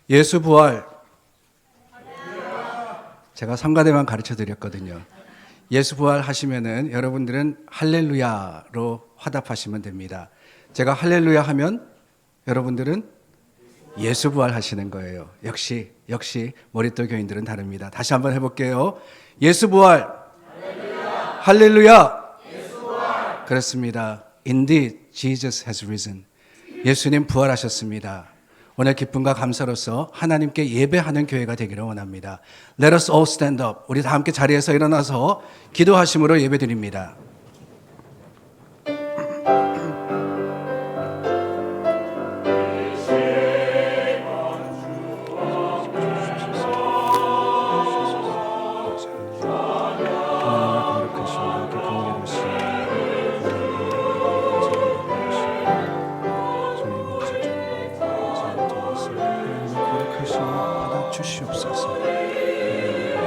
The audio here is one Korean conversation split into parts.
예수 부활. 제가 성가대만 가르쳐 드렸거든요. 예수 부활 하시면은 여러분들은 할렐루야로 화답하시면 됩니다. 제가 할렐루야 하면 여러분들은 예수 부활 하시는 거예요. 역시 머릿돌 교인들은 다릅니다. 다시 한번 해볼게요. 예수 부활. 할렐루야. 할렐루야. 예수 부활. 그렇습니다. Indeed, Jesus has risen. 예수님 부활하셨습니다. 오늘 기쁨과 감사로서 하나님께 예배하는 교회가 되기를 원합니다. Let us all stand up. 우리 다 함께 자리에서 일어나서 기도하심으로 예배드립니다. 주시옵소서.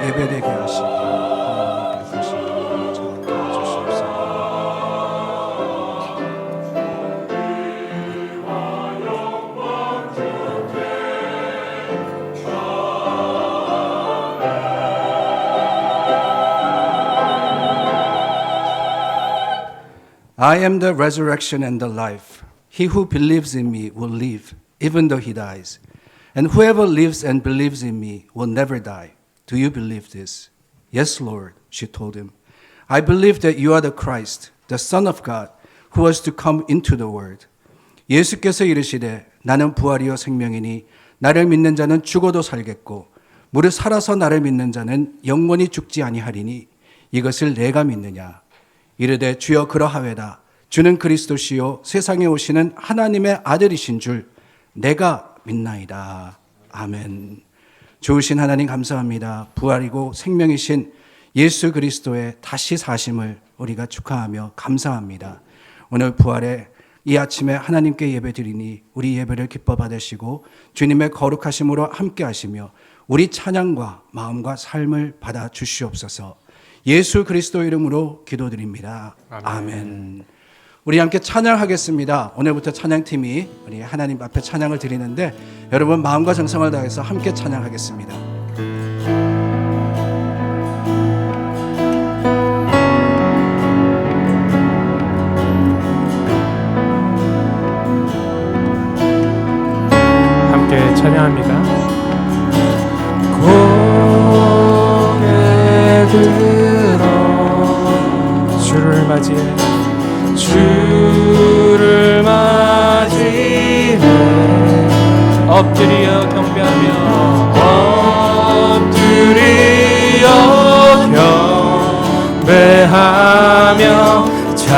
예배되게 하시고 하나님께 전하게 해주시옵소서. I am the resurrection and the life. He who believes in me will live, even though he dies. And whoever lives and believes in me will never die. Do you believe this? Yes, Lord, she told him. I believe that you are the Christ, the Son of God, who was to come into the world. 예수께서 이르시되 나는 부활이요 생명이니 나를 믿는 자는 죽어도 살겠고 무릇 살아서 나를 믿는 자는 영원히 죽지 아니하리니 이것을 내가 믿느냐. 이르되 주여 그러하외다. 주는 그리스도시요 세상에 오시는 하나님의 아들이신 줄 내가 믿나이다. 아멘. 좋으신 하나님 감사합니다. 부활이고 생명이신 예수 그리스도의 다시 사심을 우리가 축하하며 감사합니다. 오늘 부활의 이 아침에 하나님께 예배드리니 우리 예배를 기뻐 받으시고 주님의 거룩하심으로 함께 하시며 우리 찬양과 마음과 삶을 받아 주시옵소서. 예수 그리스도 이름으로 기도드립니다. 아멘. 우리 함께 찬양하겠습니다. 오늘부터 찬양팀이 우리 하나님 앞에 찬양을 드리는데 여러분 마음과 정성을 다해서 함께 찬양하겠습니다. 함께 찬양합니다. 고개 들어 주를 맞이해 주를 맞이해 엎드려 경배하며 찬양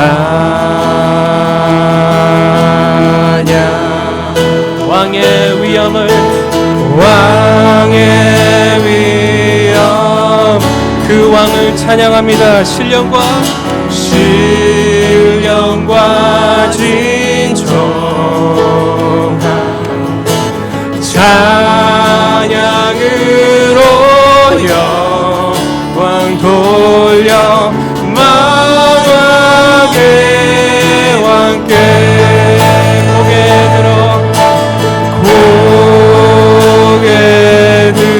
왕의 위엄을 그 왕을 찬양합니다. 신령과 진정한 찬양으로 영광 돌려 만왕의 왕께 고개 들어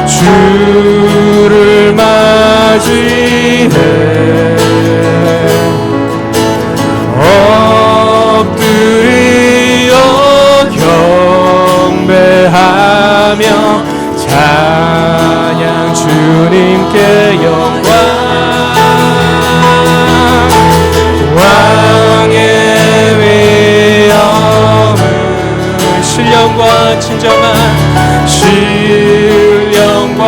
주를 맞이해 엎드려 경배하며 신령과 진정한 신령과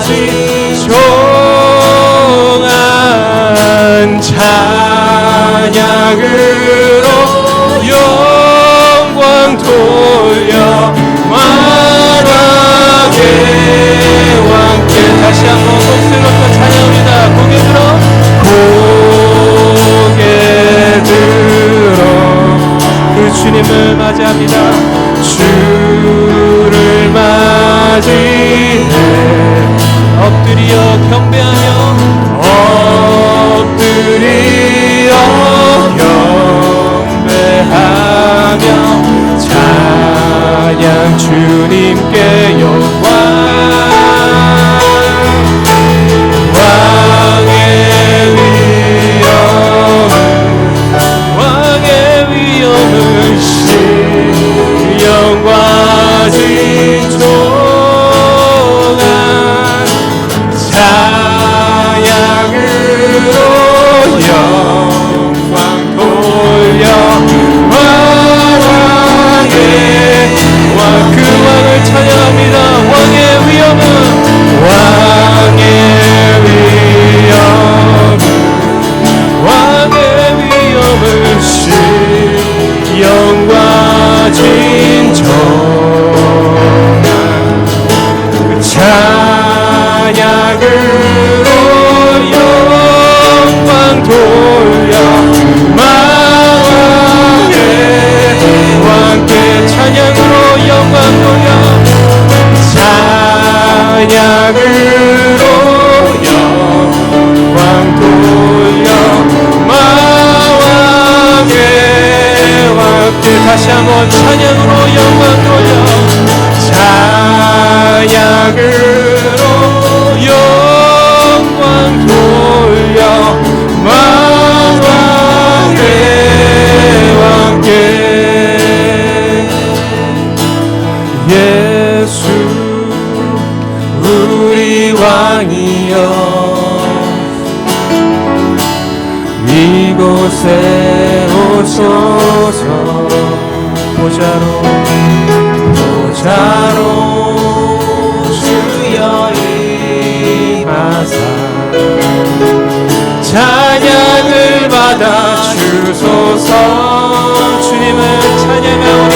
진정한 찬양으로 영광 돌려 만왕의 왕께 다시 한번 목소리 높여 찬양합니다. 고개 들어 그 주님을 맞이합니다. 주를 맞이해 엎드려 경배하며 엎드려 경배하며 찬양 주님께 영광 왕의 위엄을 신령과 진정한 찬양으로 영광 돌려 왕의 그 왕을 찬양합니다. 왕의 위엄은 왕의 위엄을 신령과 진정한 찬양으로 영광 돌려 만왕의 왕께 찬양으로 영광 돌려 찬양으로 영광 돌려 만왕의 왕께 다시 한번 찬양으로 영광 돌려 찬양으로 영광 돌려 만왕의 왕께 예수 우리 왕이여 이곳에 오소서 보좌로 주여 임하사 찬양을 받아 주소서 주님을 찬양하오니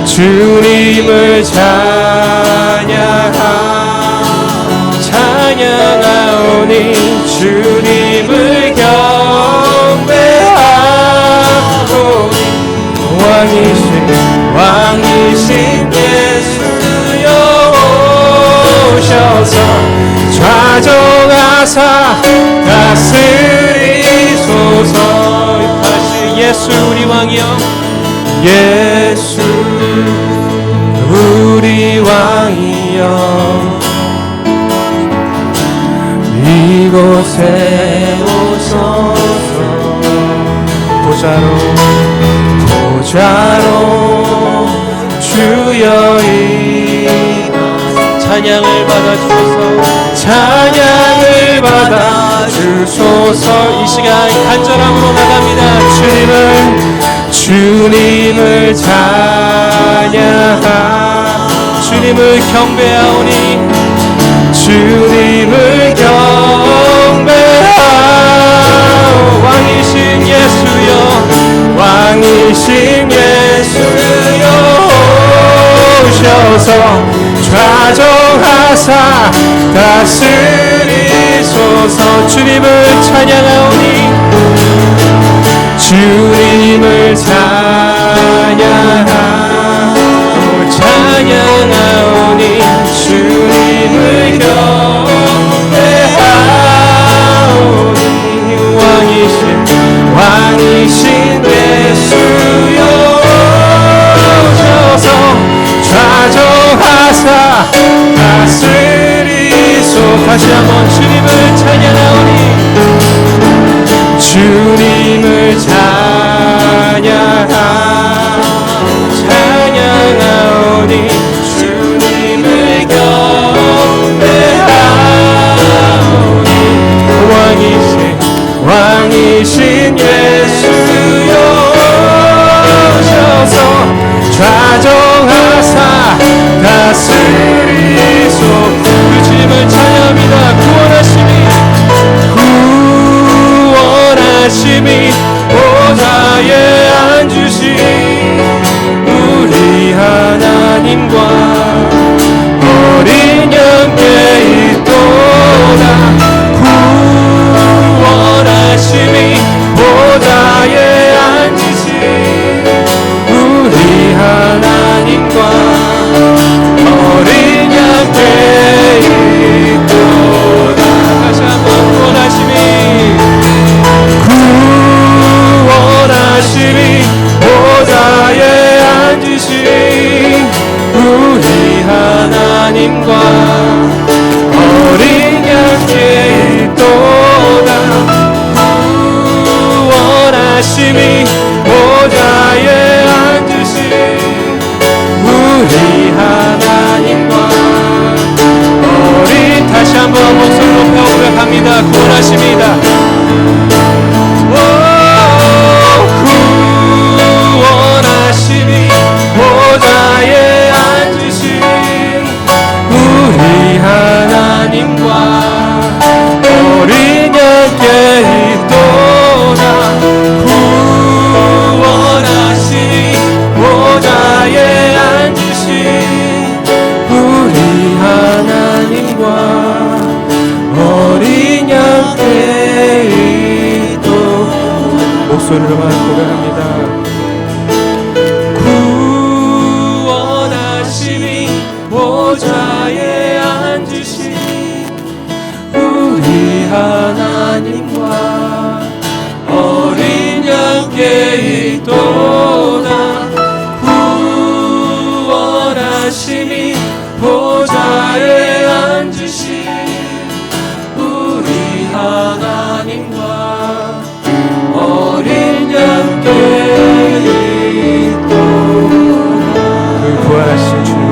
주님을 찬양하오니 주님을 경배하오니 왕이신 예수여 오셔서 좌정하사 다스리소서 다시 예수 우리 왕이여 예수 우리 왕이여 이곳에 오소서 보좌로 주여 찬양을 받아 주소서 이 시간 간절함으로 나갑니다. 주님을 찬양하 주님을 경배하오니 주님을 경배하오 왕이신 예수여 오셔서 좌정하사 다스리소서 주님을 찬양하오니 주님을 찬양하오니 주님을 경배하오니 왕이신 예수여 오셔서 좌정하사 다스리소 다시 한번 주님을 찬양하오니 주님을 찬양 하나님과 어린 양께 있도다. 구원하심이 보좌에 앉으신 우리 하나님과 어린 양께 있도다. 다시 한번 구원하심이 보좌에 앉으신 우리 하나님과 어린 양께 있도다. 구원하심이 보좌에 앉으신 우리 하나님과 어린 다시 한번 목소리 높여 고백합니다. 구원하심이다. 구원하심이 보좌에 앉으신 우리 하나님과 어린 양께 있도다. 구원하심이 보좌에 앉으신 우리 하나님과 어린 양께 있도다. 목소리로 고백합니다. 보좌에 앉으신 우리 하나님과 어린 양께 있도다. 구원하심이 보좌에 앉으신 우리 하나님과 어린 양께 있도다. 그 구원하신 주님을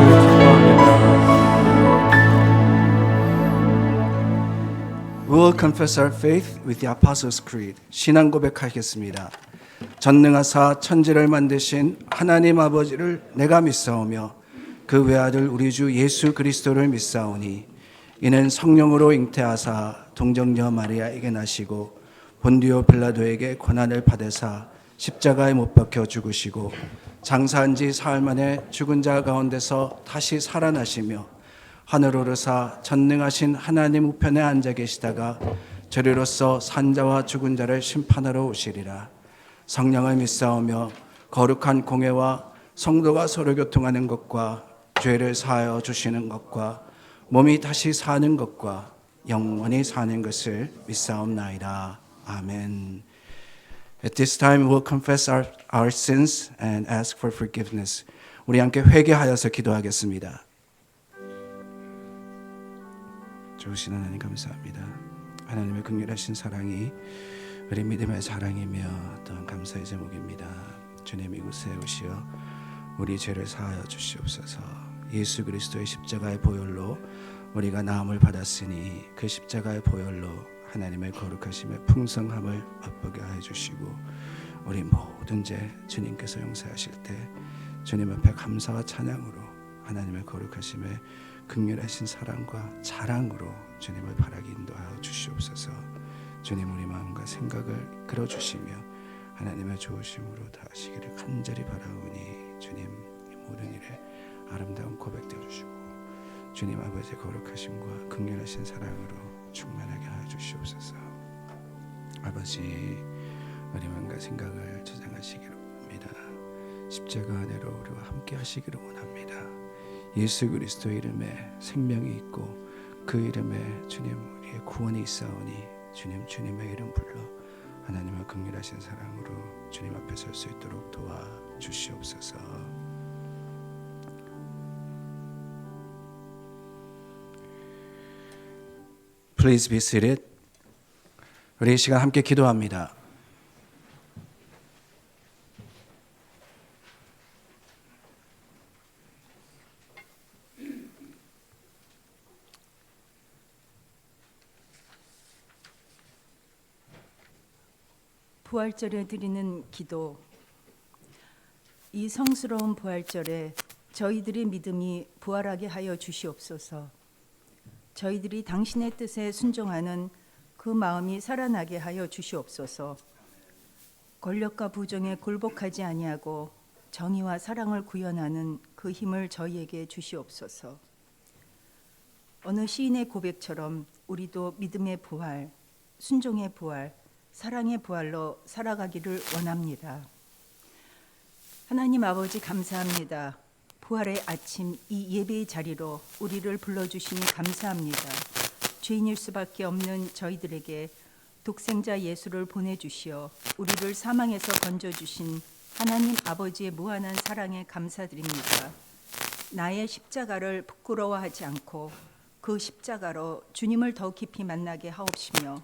We will confess our faith with the Apostles' Creed. 신앙 고백하겠습니다. 전능하사 천지를 만드신 하나님 아버지를 내가 믿사오며 그 외아들 우리 주 예수 그리스도를 믿사오니 이는 성령으로 잉태하사 동정녀 마리아에게 나시고 본디오 빌라도에게 고난을 받으사 십자가에 못 박혀 죽으시고 장사한 지 사흘 만에 죽은 자 가운데서 다시 살아나시며 하늘 오르사 전능하신 하나님 우편에 앉아 계시다가 저리로서 산자와 죽은 자를 심판하러 오시리라. 성령을 믿사오며 거룩한 공회와 성도가 서로 교통하는 것과 죄를 사하여 주시는 것과 몸이 다시 사는 것과 영원히 사는 것을 믿사옵나이다. 아멘. At this time we will confess our sins and ask for forgiveness. 우리 함께 회개하여서 기도하겠습니다. 좋으신 하나님 감사합니다. 하나님의 긍휼하신 사랑이 우리 믿음의 자랑이며 또한 감사의 제목입니다. 주님 이곳에 오시어 우리 죄를 사하여 주시옵소서. 예수 그리스도의 십자가의 보혈로 우리가 나음을 받았으니 그 십자가의 보혈로 하나님의 거룩하심의 풍성함을 맛보게 하여 주시고 우리 모든 죄 주님께서 용서하실 때 주님 앞에 감사와 찬양으로 하나님의 거룩하심의 긍휼하신 사랑과 자랑으로 주님을 바라게 인도하여 주시옵소서. 주님 우리 마음과 생각을 끌어주시며 하나님의 좋으심으로 다 하시기를 간절히 바라오니 주님 이 모든 일에 아름다운 고백되어 주시고 주님 아버지의 거룩하심과 긍휼하신 사랑으로 충만하게 하여 주시옵소서. 아버지 우리 마음과 생각을 저장하시기를 원합니다. 십자가 안으로 우리와 함께 하시기를 원합니다. 예수 그리스도의 이름에 생명이 있고 그 이름에 주님 우리의 구원이 있사오니 주님 주님의 이름 불러 하나님의 긍휼하신 사랑으로 주님 앞에 설 수 있도록 도와주시옵소서. Please be seated. 우리 이 시간 함께 기도합니다. 부활절에 드리는 기도. 이 성스러운 부활절에 저희들의 믿음이 부활하게 하여 주시옵소서. 저희들이 당신의 뜻에 순종하는 그 마음이 살아나게 하여 주시옵소서. 권력과 부정에 굴복하지 아니하고 정의와 사랑을 구현하는 그 힘을 저희에게 주시옵소서. 어느 시인의 고백처럼 우리도 믿음의 부활, 순종의 부활, 사랑의 부활로 살아가기를 원합니다. 하나님 아버지 감사합니다. 부활의 아침 이 예배의 자리로 우리를 불러주시니 감사합니다. 죄인일 수밖에 없는 저희들에게 독생자 예수를 보내주시어 우리를 사망에서 건져주신 하나님 아버지의 무한한 사랑에 감사드립니다. 나의 십자가를 부끄러워하지 않고 그 십자가로 주님을 더 깊이 만나게 하옵시며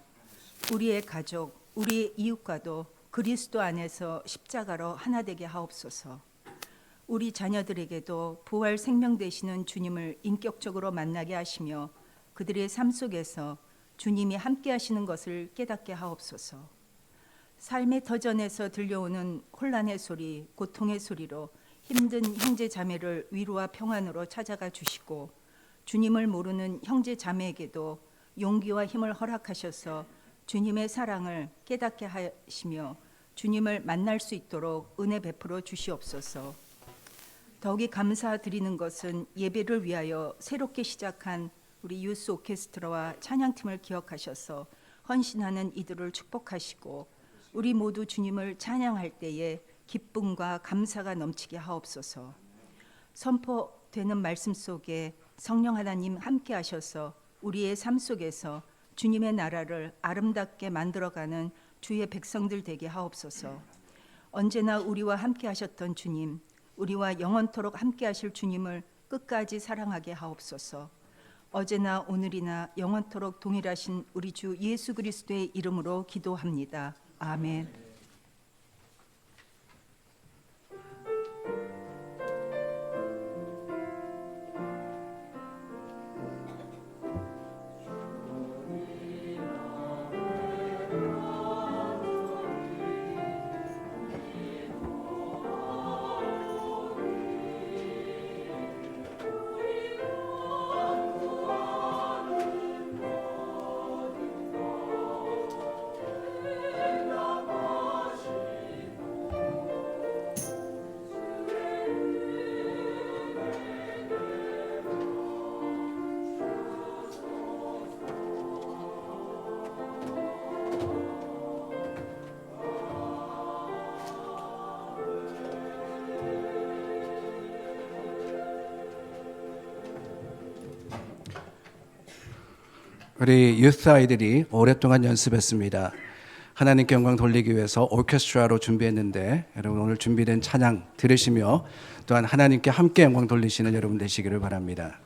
우리의 가족, 우리의 이웃과도 그리스도 안에서 십자가로 하나 되게 하옵소서. 우리 자녀들에게도 부활 생명 되시는 주님을 인격적으로 만나게 하시며 그들의 삶 속에서 주님이 함께 하시는 것을 깨닫게 하옵소서. 삶의 터전에서 들려오는 혼란의 소리, 고통의 소리로 힘든 형제 자매를 위로와 평안으로 찾아가 주시고 주님을 모르는 형제 자매에게도 용기와 힘을 허락하셔서 주님의 사랑을 깨닫게 하시며 주님을 만날 수 있도록 은혜 베풀어 주시옵소서. 더욱이 감사드리는 것은 예배를 위하여 새롭게 시작한 우리 유스 오케스트라와 찬양팀을 기억하셔서 헌신하는 이들을 축복하시고 우리 모두 주님을 찬양할 때에 기쁨과 감사가 넘치게 하옵소서. 선포되는 말씀 속에 성령 하나님 함께 하셔서 우리의 삶 속에서 주님의 나라를 아름답게 만들어가는 주의 백성들 되게 하옵소서. 언제나 우리와 함께 하셨던 주님, 우리와 영원토록 함께 하실 주님을 끝까지 사랑하게 하옵소서. 어제나 오늘이나 영원토록 동일하신 우리 주 예수 그리스도의 이름으로 기도합니다. 아멘. 우리 유스 아이들이 오랫동안 연습했습니다. 하나님께 영광 돌리기 위해서 오케스트라로 준비했는데 여러분 오늘 준비된 찬양 들으시며 또한 하나님께 함께 영광 돌리시는 여러분 되시기를 바랍니다.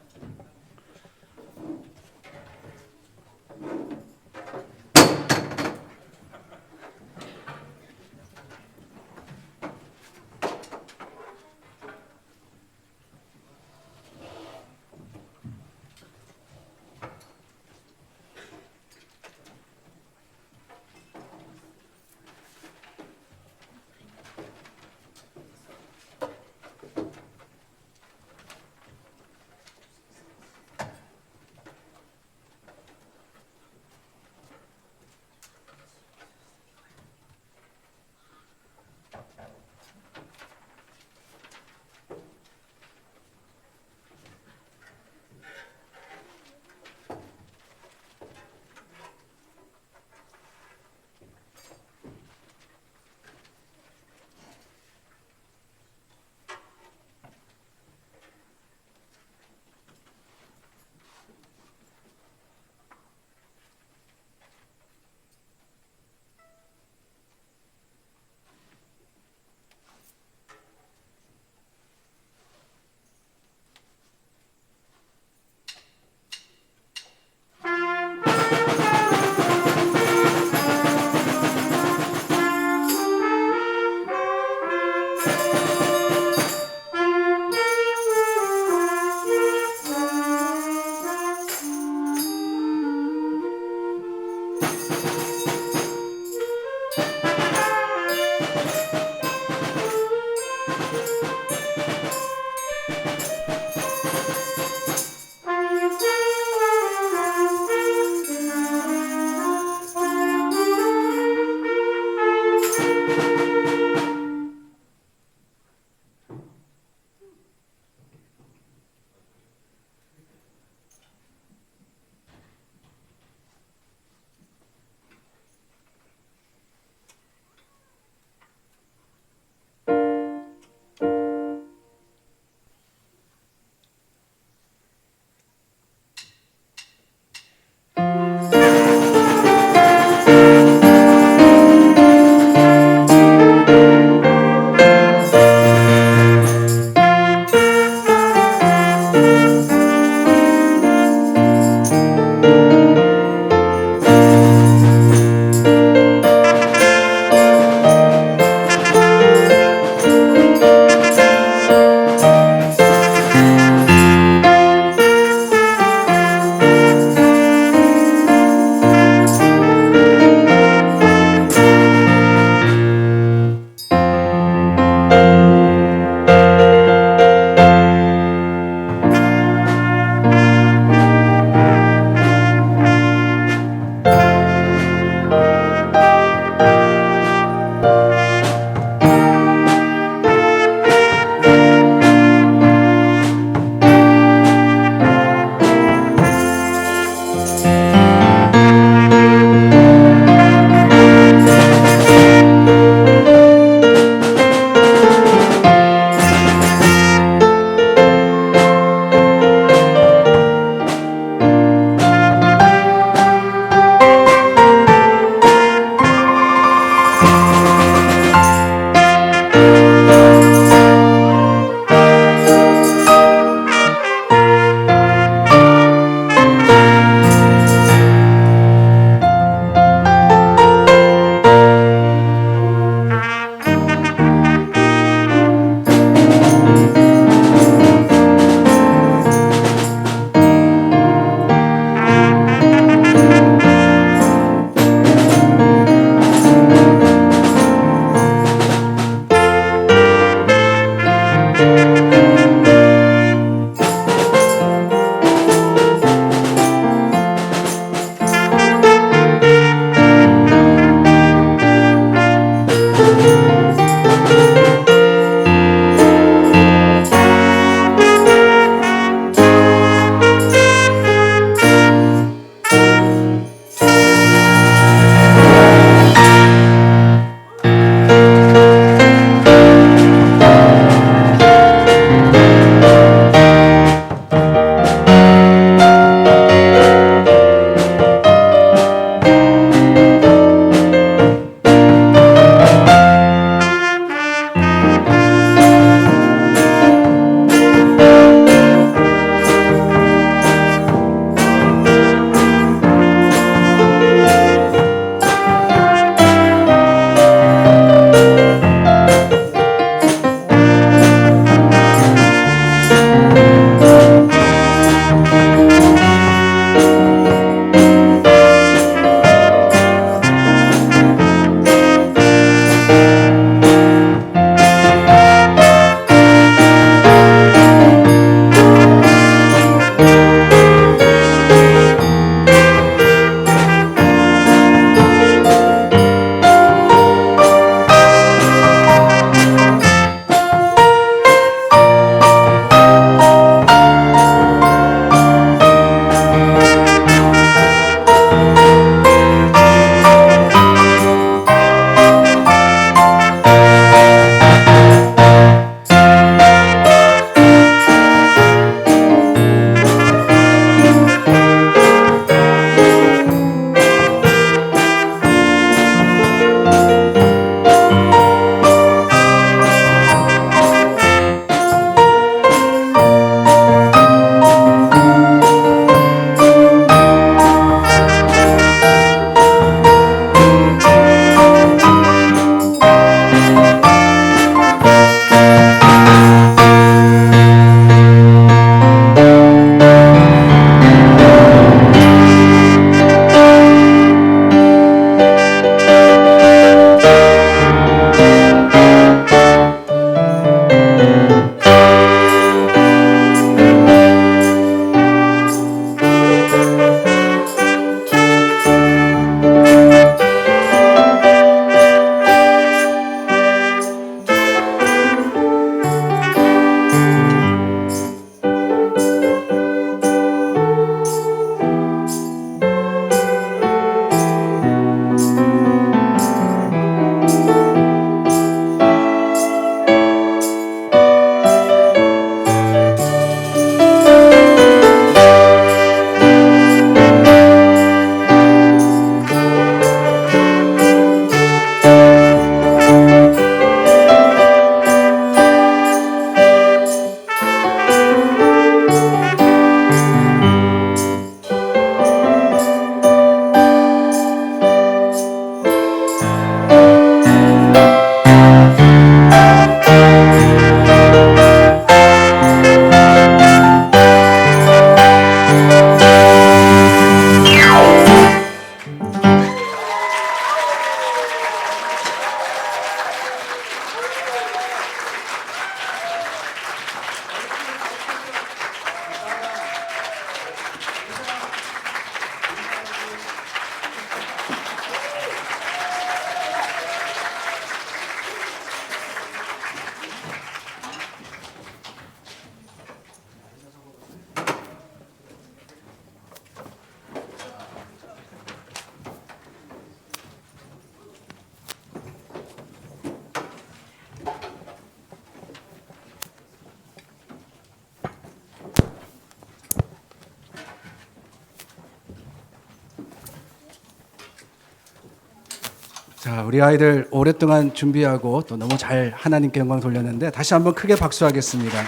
자, 우리 아이들 오랫동안 준비하고 또 너무 잘 하나님께 영광 돌렸는데 다시 한번 크게 박수하겠습니다.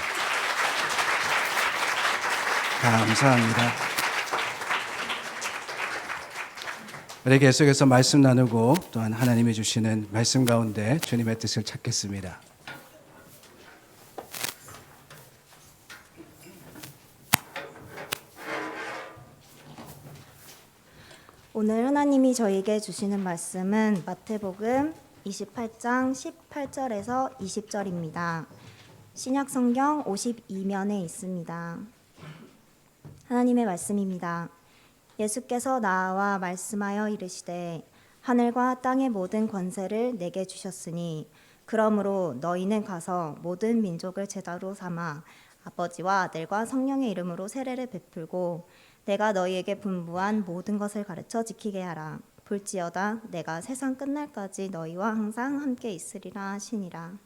감사합니다. 우리 계속해서 말씀 나누고 또한 하나님이 주시는 말씀 가운데 주님의 뜻을 찾겠습니다. 오늘 하나님이 저에게 주시는 말씀은 마태복음 28장 18절에서 20절입니다. 신약 성경 52면에 있습니다. 하나님의 말씀입니다. 예수께서 나와 말씀하여 이르시되 하늘과 땅의 모든 권세를 내게 주셨으니 그러므로 너희는 가서 모든 민족을 제자로 삼아 아버지와 아들과 성령의 이름으로 세례를 베풀고 내가 너희에게 분부한 모든 것을 가르쳐 지키게 하라. 볼지어다 내가 세상 끝날까지 너희와 항상 함께 있으리라 하시니라.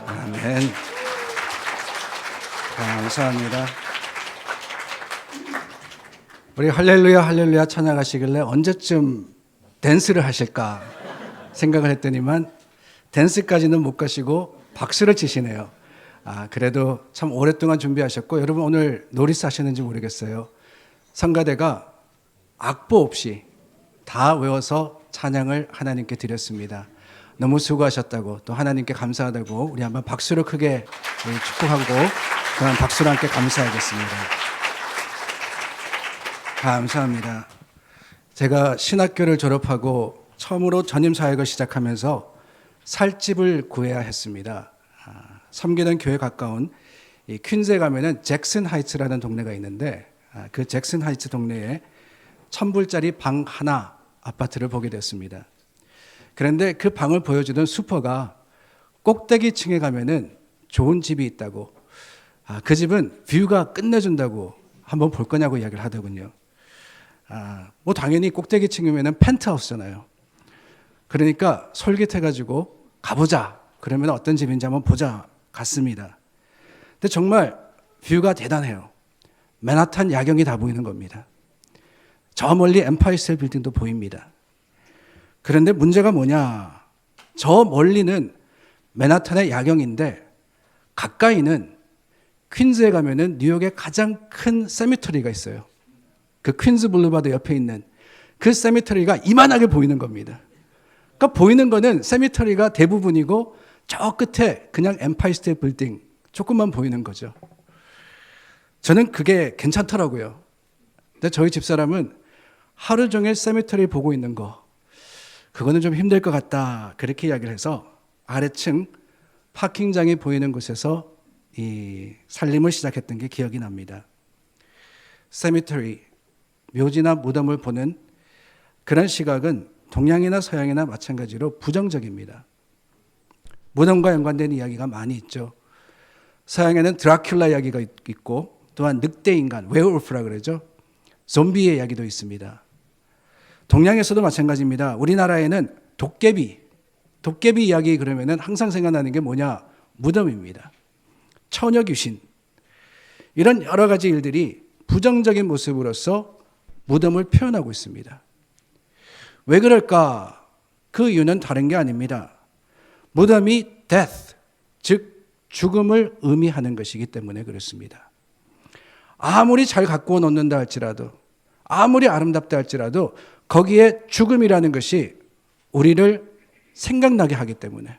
아멘. 감사합니다. 우리 할렐루야 할렐루야 찬양하시길래 언제쯤 댄스를 하실까 생각을 했더니만 댄스까지는 못 가시고 박수를 치시네요. 그래도 참 오랫동안 준비하셨고, 여러분 오늘 노리스 하시는지 모르겠어요. 성가대가 악보 없이 다 외워서 찬양을 하나님께 드렸습니다. 너무 수고하셨다고, 또 하나님께 감사하다고 우리 한번 박수로 크게 축복하고 그런 박수로 함께 감사하겠습니다. 감사합니다. 제가 신학교를 졸업하고 처음으로 전임 사역을 시작하면서 살 집을 구해야 했습니다. 섬기는 교회 가까운 이 퀸즈에 가면은 잭슨 하이츠라는 동네가 있는데 그 잭슨 하이츠 동네에 1,000불짜리 방 하나 아파트를 보게 됐습니다. 그런데 그 방을 보여주던 슈퍼가 꼭대기 층에 가면은 좋은 집이 있다고, 그 집은 뷰가 끝내준다고 한번 볼 거냐고 이야기를 하더군요. 뭐 당연히 꼭대기 층이면은 펜트하우스잖아요. 그러니까 솔깃해가지고 가보자. 그러면 어떤 집인지 한번 보자. 갔습니다. 근데 정말 뷰가 대단해요. 맨하탄 야경이 다 보이는 겁니다. 저 멀리 엠파이어 스테이트 빌딩도 보입니다. 그런데 문제가 뭐냐? 저 멀리는 맨하탄의 야경인데 가까이는 퀸즈에 가면은 뉴욕의 가장 큰 세미터리가 있어요. 그 퀸즈 블루바드 옆에 있는 그 세미터리가 이만하게 보이는 겁니다. 그러니까 보이는 거는 세미터리가 대부분이고 저 끝에 그냥 엠파이어 스테이트 빌딩 조금만 보이는 거죠. 저는 그게 괜찮더라고요. 근데 저희 집사람은 하루 종일 세미터리 보고 있는 거, 그거는 좀 힘들 것 같다. 그렇게 이야기를 해서 아래층 파킹장이 보이는 곳에서 이 살림을 시작했던 게 기억이 납니다. 세미터리, 묘지나 무덤을 보는 그런 시각은 동양이나 서양이나 마찬가지로 부정적입니다. 무덤과 연관된 이야기가 많이 있죠. 서양에는 드라큘라 이야기가 있고 또한 늑대 인간, 웨어울프라 그러죠. 좀비의 이야기도 있습니다. 동양에서도 마찬가지입니다. 우리나라에는 도깨비 이야기 그러면은 항상 생각나는 게 뭐냐? 무덤입니다. 처녀 귀신. 이런 여러 가지 일들이 부정적인 모습으로서 무덤을 표현하고 있습니다. 왜 그럴까? 그 이유는 다른 게 아닙니다. 무덤이 death, 즉 죽음을 의미하는 것이기 때문에 그렇습니다. 아무리 잘 가꾸어 놓는다 할지라도, 아무리 아름답다 할지라도 거기에 죽음이라는 것이 우리를 생각나게 하기 때문에,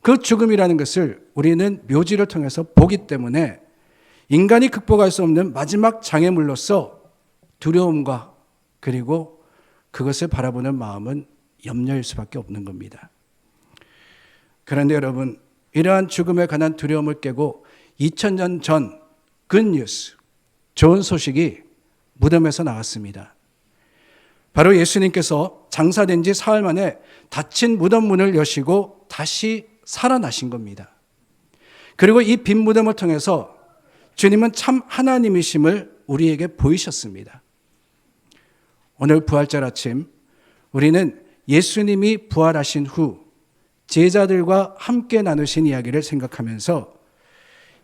그 죽음이라는 것을 우리는 묘지를 통해서 보기 때문에 인간이 극복할 수 없는 마지막 장애물로서 두려움과 그리고 그것을 바라보는 마음은 염려일 수밖에 없는 겁니다. 그런데 여러분, 이러한 죽음에 관한 두려움을 깨고 2000년 전 굿뉴스, 좋은 소식이 무덤에서 나왔습니다. 바로 예수님께서 장사된 지 사흘 만에 닫힌 무덤 문을 여시고 다시 살아나신 겁니다. 그리고 이 빈 무덤을 통해서 주님은 참 하나님이심을 우리에게 보이셨습니다. 오늘 부활절 아침 우리는 예수님이 부활하신 후 제자들과 함께 나누신 이야기를 생각하면서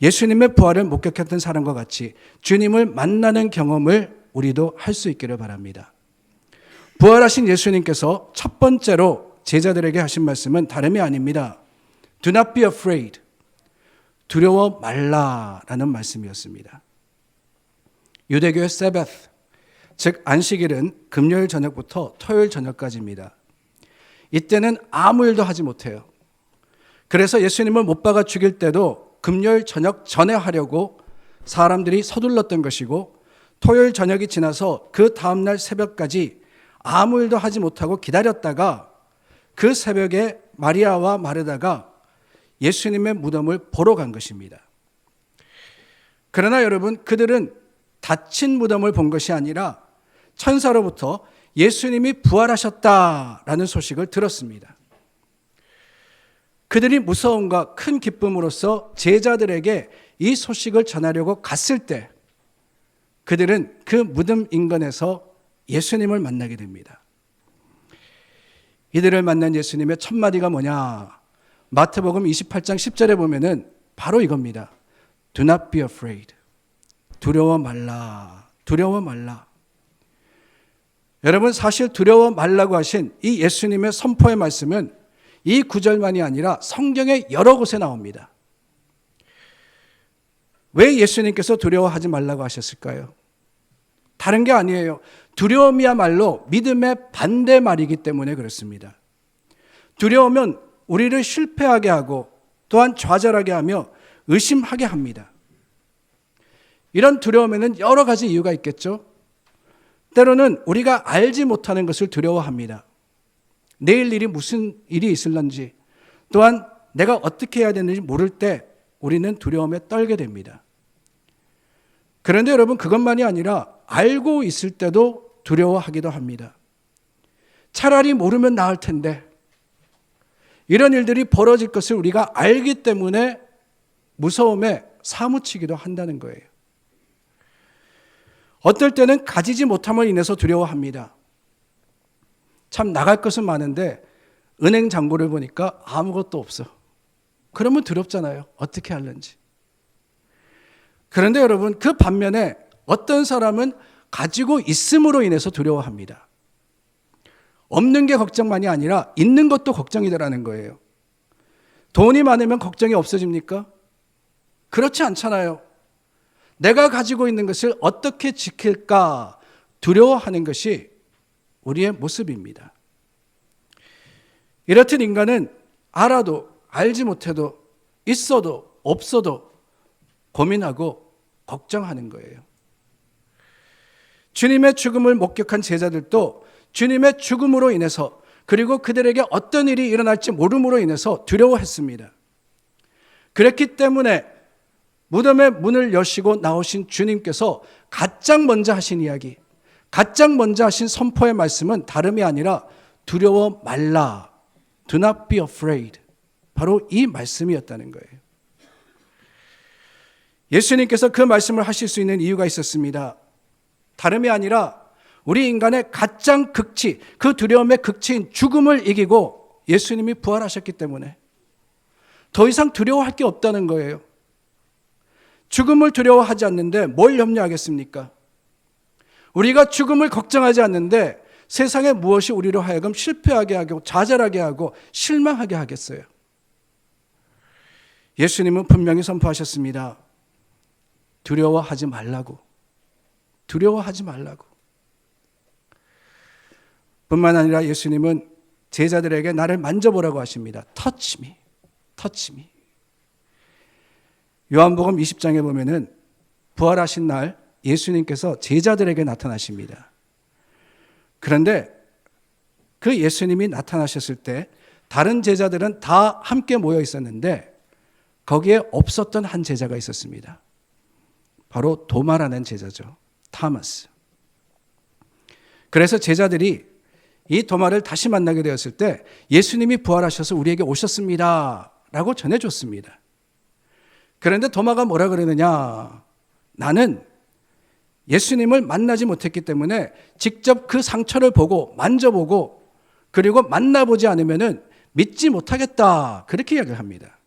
예수님의 부활을 목격했던 사람과 같이 주님을 만나는 경험을 우리도 할 수 있기를 바랍니다. 부활하신 예수님께서 첫 번째로 제자들에게 하신 말씀은 다름이 아닙니다. Do not be afraid. 두려워 말라라는 말씀이었습니다. 유대교의 세베스, 즉 안식일은 금요일 저녁부터 토요일 저녁까지입니다. 이때는 아무 일도 하지 못해요. 그래서 예수님을 못 박아 죽일 때도 금요일 저녁 전에 하려고 사람들이 서둘렀던 것이고, 토요일 저녁이 지나서 그 다음날 새벽까지 아무 일도 하지 못하고 기다렸다가 그 새벽에 마리아와 마르다가 예수님의 무덤을 보러 간 것입니다. 그러나 여러분, 그들은 닫힌 무덤을 본 것이 아니라 천사로부터 예수님이 부활하셨다라는 소식을 들었습니다. 그들이 무서움과 큰 기쁨으로써 제자들에게 이 소식을 전하려고 갔을 때 그들은 그 무덤 인근에서 예수님을 만나게 됩니다. 이들을 만난 예수님의 첫 마디가 뭐냐? 마태복음 28장 10절에 보면은 바로 이겁니다. Do not be afraid. 두려워 말라. 두려워 말라. 여러분, 사실 두려워 말라고 하신 이 예수님의 선포의 말씀은 이 구절만이 아니라 성경의 여러 곳에 나옵니다. 왜 예수님께서 두려워하지 말라고 하셨을까요? 다른 게 아니에요. 두려움이야말로 믿음의 반대말이기 때문에 그렇습니다. 두려우면 우리를 실패하게 하고 또한 좌절하게 하며 의심하게 합니다. 이런 두려움에는 여러 가지 이유가 있겠죠. 때로는 우리가 알지 못하는 것을 두려워합니다. 내일 일이 무슨 일이 있을런지, 또한 내가 어떻게 해야 되는지 모를 때 우리는 두려움에 떨게 됩니다. 그런데 여러분, 그것만이 아니라 알고 있을 때도 두려워하기도 합니다. 차라리 모르면 나을 텐데, 이런 일들이 벌어질 것을 우리가 알기 때문에 무서움에 사무치기도 한다는 거예요. 어떨 때는 가지지 못함을 인해서 두려워합니다. 참 나갈 것은 많은데 은행 잔고를 보니까 아무것도 없어. 그러면 두렵잖아요. 어떻게 하는지. 그런데 여러분, 그 반면에 어떤 사람은 가지고 있음으로 인해서 두려워합니다. 없는 게 걱정만이 아니라 있는 것도 걱정이더라는 거예요. 돈이 많으면 걱정이 없어집니까? 그렇지 않잖아요. 내가 가지고 있는 것을 어떻게 지킬까 두려워하는 것이 우리의 모습입니다. 이렇듯 인간은 알아도 알지 못해도 있어도 없어도 고민하고 걱정하는 거예요. 주님의 죽음을 목격한 제자들도 주님의 죽음으로 인해서, 그리고 그들에게 어떤 일이 일어날지 모름으로 인해서 두려워했습니다. 그랬기 때문에 무덤의 문을 여시고 나오신 주님께서 가장 먼저 하신 이야기, 가장 먼저 하신 선포의 말씀은 다름이 아니라 두려워 말라, do not be afraid, 바로 이 말씀이었다는 거예요. 예수님께서 그 말씀을 하실 수 있는 이유가 있었습니다. 다름이 아니라 우리 인간의 가장 극치, 그 두려움의 극치인 죽음을 이기고 예수님이 부활하셨기 때문에 더 이상 두려워할 게 없다는 거예요. 죽음을 두려워하지 않는데 뭘 염려하겠습니까? 우리가 죽음을 걱정하지 않는데 세상에 무엇이 우리로 하여금 실패하게 하고 좌절하게 하고 실망하게 하겠어요? 예수님은 분명히 선포하셨습니다. 두려워하지 말라고. 두려워하지 말라고. 뿐만 아니라 예수님은 제자들에게 나를 만져보라고 하십니다. Touch me, touch me. 요한복음 20장에 보면은 부활하신 날 예수님께서 제자들에게 나타나십니다. 그런데 그 예수님이 나타나셨을 때 다른 제자들은 다 함께 모여 있었는데 거기에 없었던 한 제자가 있었습니다. 바로 도마라는 제자죠. 타마스. 그래서 제자들이 이 도마를 다시 만나게 되었을 때 예수님이 부활하셔서 우리에게 오셨습니다 라고 전해줬습니다. 그런데 도마가 뭐라 그러느냐, 나는 예수님을 만나지 못했기 때문에 직접 그 상처를 보고 만져보고 그리고 만나보지 않으면 믿지 못하겠다, 그렇게 이야기를 합니다.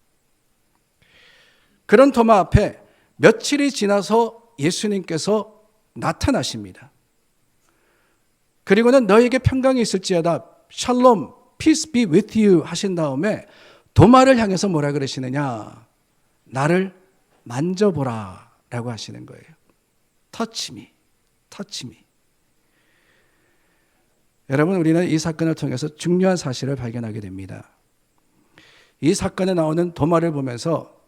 그런 도마 앞에 며칠이 지나서 예수님께서 나타나십니다. 그리고는 너에게 평강이 있을지어다, 샬롬, peace be with you 하신 다음에 도마를 향해서 뭐라 그러시느냐, 나를 만져보라 라고 하시는 거예요. Touch me, touch me. 여러분, 우리는 이 사건을 통해서 중요한 사실을 발견하게 됩니다. 이 사건에 나오는 도마를 보면서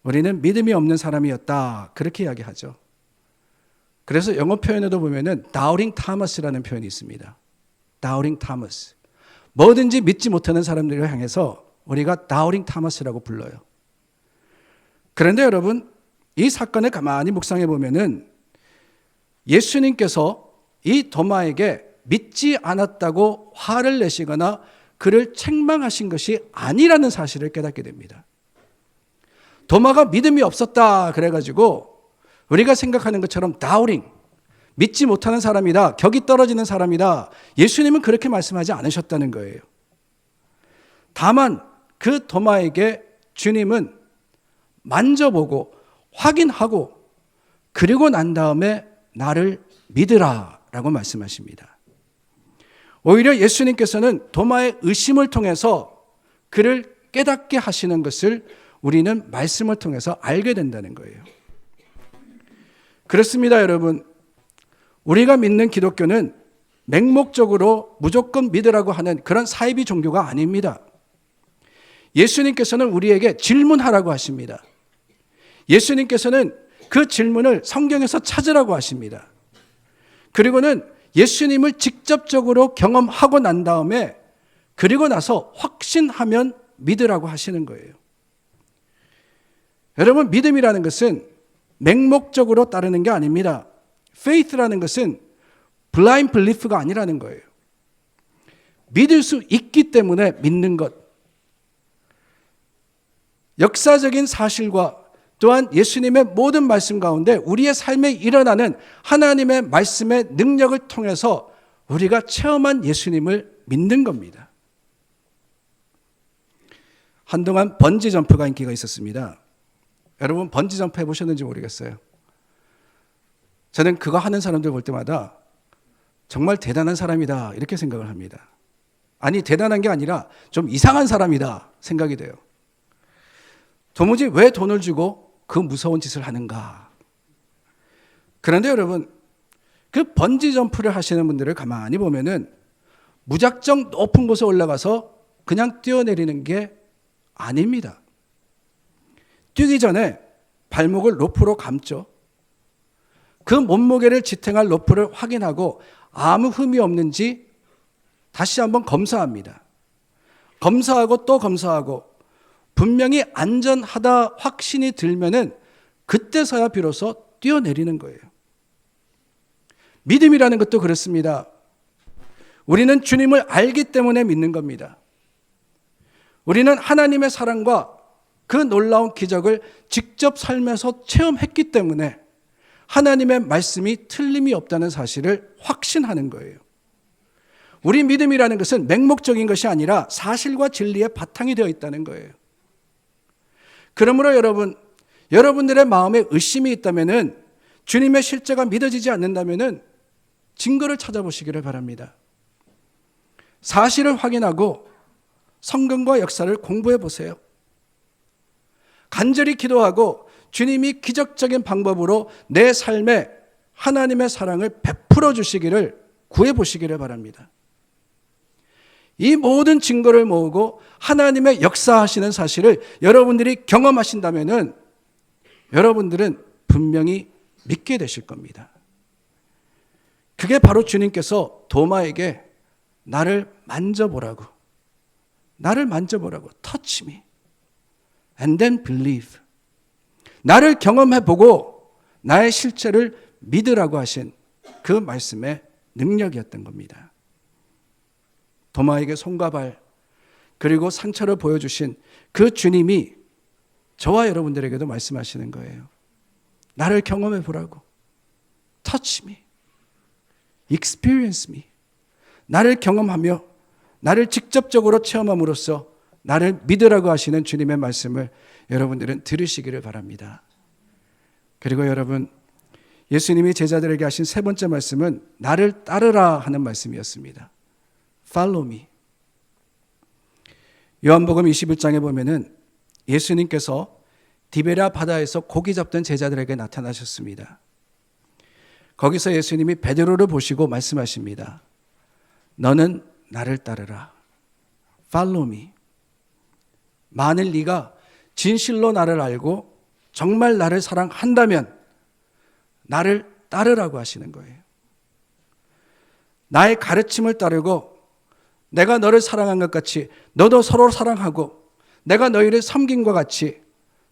우리는 믿음이 없는 사람이었다, 그렇게 이야기하죠. 그래서 영어 표현에도 보면은 doubting Thomas라는 표현이 있습니다. doubting Thomas. 뭐든지 믿지 못하는 사람들을 향해서 우리가 doubting Thomas라고 불러요. 그런데 여러분, 이 사건을 가만히 묵상해 보면은 예수님께서 이 도마에게 믿지 않았다고 화를 내시거나 그를 책망하신 것이 아니라는 사실을 깨닫게 됩니다. 도마가 믿음이 없었다 그래가지고 우리가 생각하는 것처럼 doubting, 믿지 못하는 사람이다, 격이 떨어지는 사람이다, 예수님은 그렇게 말씀하지 않으셨다는 거예요. 다만 그 도마에게 주님은 만져보고 확인하고 그리고 난 다음에 나를 믿으라 라고 말씀하십니다. 오히려 예수님께서는 도마의 의심을 통해서 그를 깨닫게 하시는 것을 우리는 말씀을 통해서 알게 된다는 거예요. 그렇습니다, 여러분. 우리가 믿는 기독교는 맹목적으로 무조건 믿으라고 하는 그런 사이비 종교가 아닙니다. 예수님께서는 우리에게 질문하라고 하십니다. 예수님께서는 그 질문을 성경에서 찾으라고 하십니다. 그리고는 예수님을 직접적으로 경험하고 난 다음에 그리고 나서 확신하면 믿으라고 하시는 거예요. 여러분, 믿음이라는 것은 맹목적으로 따르는 게 아닙니다. faith라는 것은 blind belief가 아니라는 거예요. 믿을 수 있기 때문에 믿는 것. 역사적인 사실과 또한 예수님의 모든 말씀 가운데 우리의 삶에 일어나는 하나님의 말씀의 능력을 통해서 우리가 체험한 예수님을 믿는 겁니다. 한동안 번지점프가 인기가 있었습니다. 여러분, 번지점프 해보셨는지 모르겠어요. 저는 그거 하는 사람들 볼 때마다 정말 대단한 사람이다 이렇게 생각을 합니다. 아니, 대단한 게 아니라 좀 이상한 사람이다 생각이 돼요. 도무지 왜 돈을 주고 그 무서운 짓을 하는가. 그런데 여러분, 그 번지점프를 하시는 분들을 가만히 보면은 무작정 높은 곳에 올라가서 그냥 뛰어내리는 게 아닙니다. 뛰기 전에 발목을 로프로 감죠. 그 몸무게를 지탱할 로프를 확인하고 아무 흠이 없는지 다시 한번 검사합니다. 검사하고 또 검사하고 분명히 안전하다 확신이 들면은 그때서야 비로소 뛰어내리는 거예요. 믿음이라는 것도 그렇습니다. 우리는 주님을 알기 때문에 믿는 겁니다. 우리는 하나님의 사랑과 그 놀라운 기적을 직접 삶에서 체험했기 때문에 하나님의 말씀이 틀림이 없다는 사실을 확신하는 거예요. 우리 믿음이라는 것은 맹목적인 것이 아니라 사실과 진리의 바탕이 되어 있다는 거예요. 그러므로 여러분들의 마음에 의심이 있다면은, 주님의 실제가 믿어지지 않는다면은 증거를 찾아보시기를 바랍니다. 사실을 확인하고 성경과 역사를 공부해 보세요. 간절히 기도하고 주님이 기적적인 방법으로 내 삶에 하나님의 사랑을 베풀어 주시기를 구해 보시기를 바랍니다. 이 모든 증거를 모으고 하나님의 역사하시는 사실을 여러분들이 경험하신다면은 여러분들은 분명히 믿게 되실 겁니다. 그게 바로 주님께서 도마에게 나를 만져보라고 touch me and then believe, 나를 경험해보고 나의 실체를 믿으라고 하신 그 말씀의 능력이었던 겁니다. 도마에게 손과 발 그리고 상처를 보여주신 그 주님이 저와 여러분들에게도 말씀하시는 거예요. 나를 경험해보라고, touch me, experience me, 나를 경험하며 나를 직접적으로 체험함으로써 나를 믿으라고 하시는 주님의 말씀을 여러분들은 들으시기를 바랍니다. 그리고 여러분, 예수님이 제자들에게 하신 세 번째 말씀은 나를 따르라 하는 말씀이었습니다. Follow me. 요한복음 21장에 보면은 예수님께서 디베랴 바다에서 고기 잡던 제자들에게 나타나셨습니다. 거기서 예수님이 베드로를 보시고 말씀하십니다. 너는 나를 따르라. Follow me. 만일 네가 진실로 나를 알고 정말 나를 사랑한다면 나를 따르라고 하시는 거예요. 나의 가르침을 따르고 내가 너를 사랑한 것 같이 너도 서로 사랑하고 내가 너희를 섬김과 같이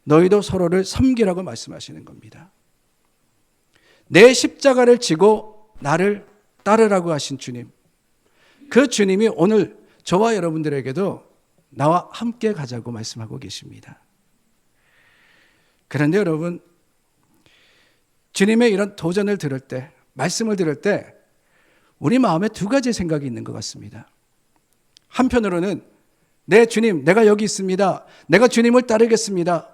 너희도 서로를 섬기라고 말씀하시는 겁니다. 내 십자가를 지고 나를 따르라고 하신 주님, 그 주님이 오늘 저와 여러분들에게도 나와 함께 가자고 말씀하고 계십니다. 그런데 여러분, 주님의 이런 도전을 들을 때, 말씀을 들을 때 우리 마음에 두 가지 생각이 있는 것 같습니다. 한편으로는 네 주님, 내가 여기 있습니다. 내가 주님을 따르겠습니다.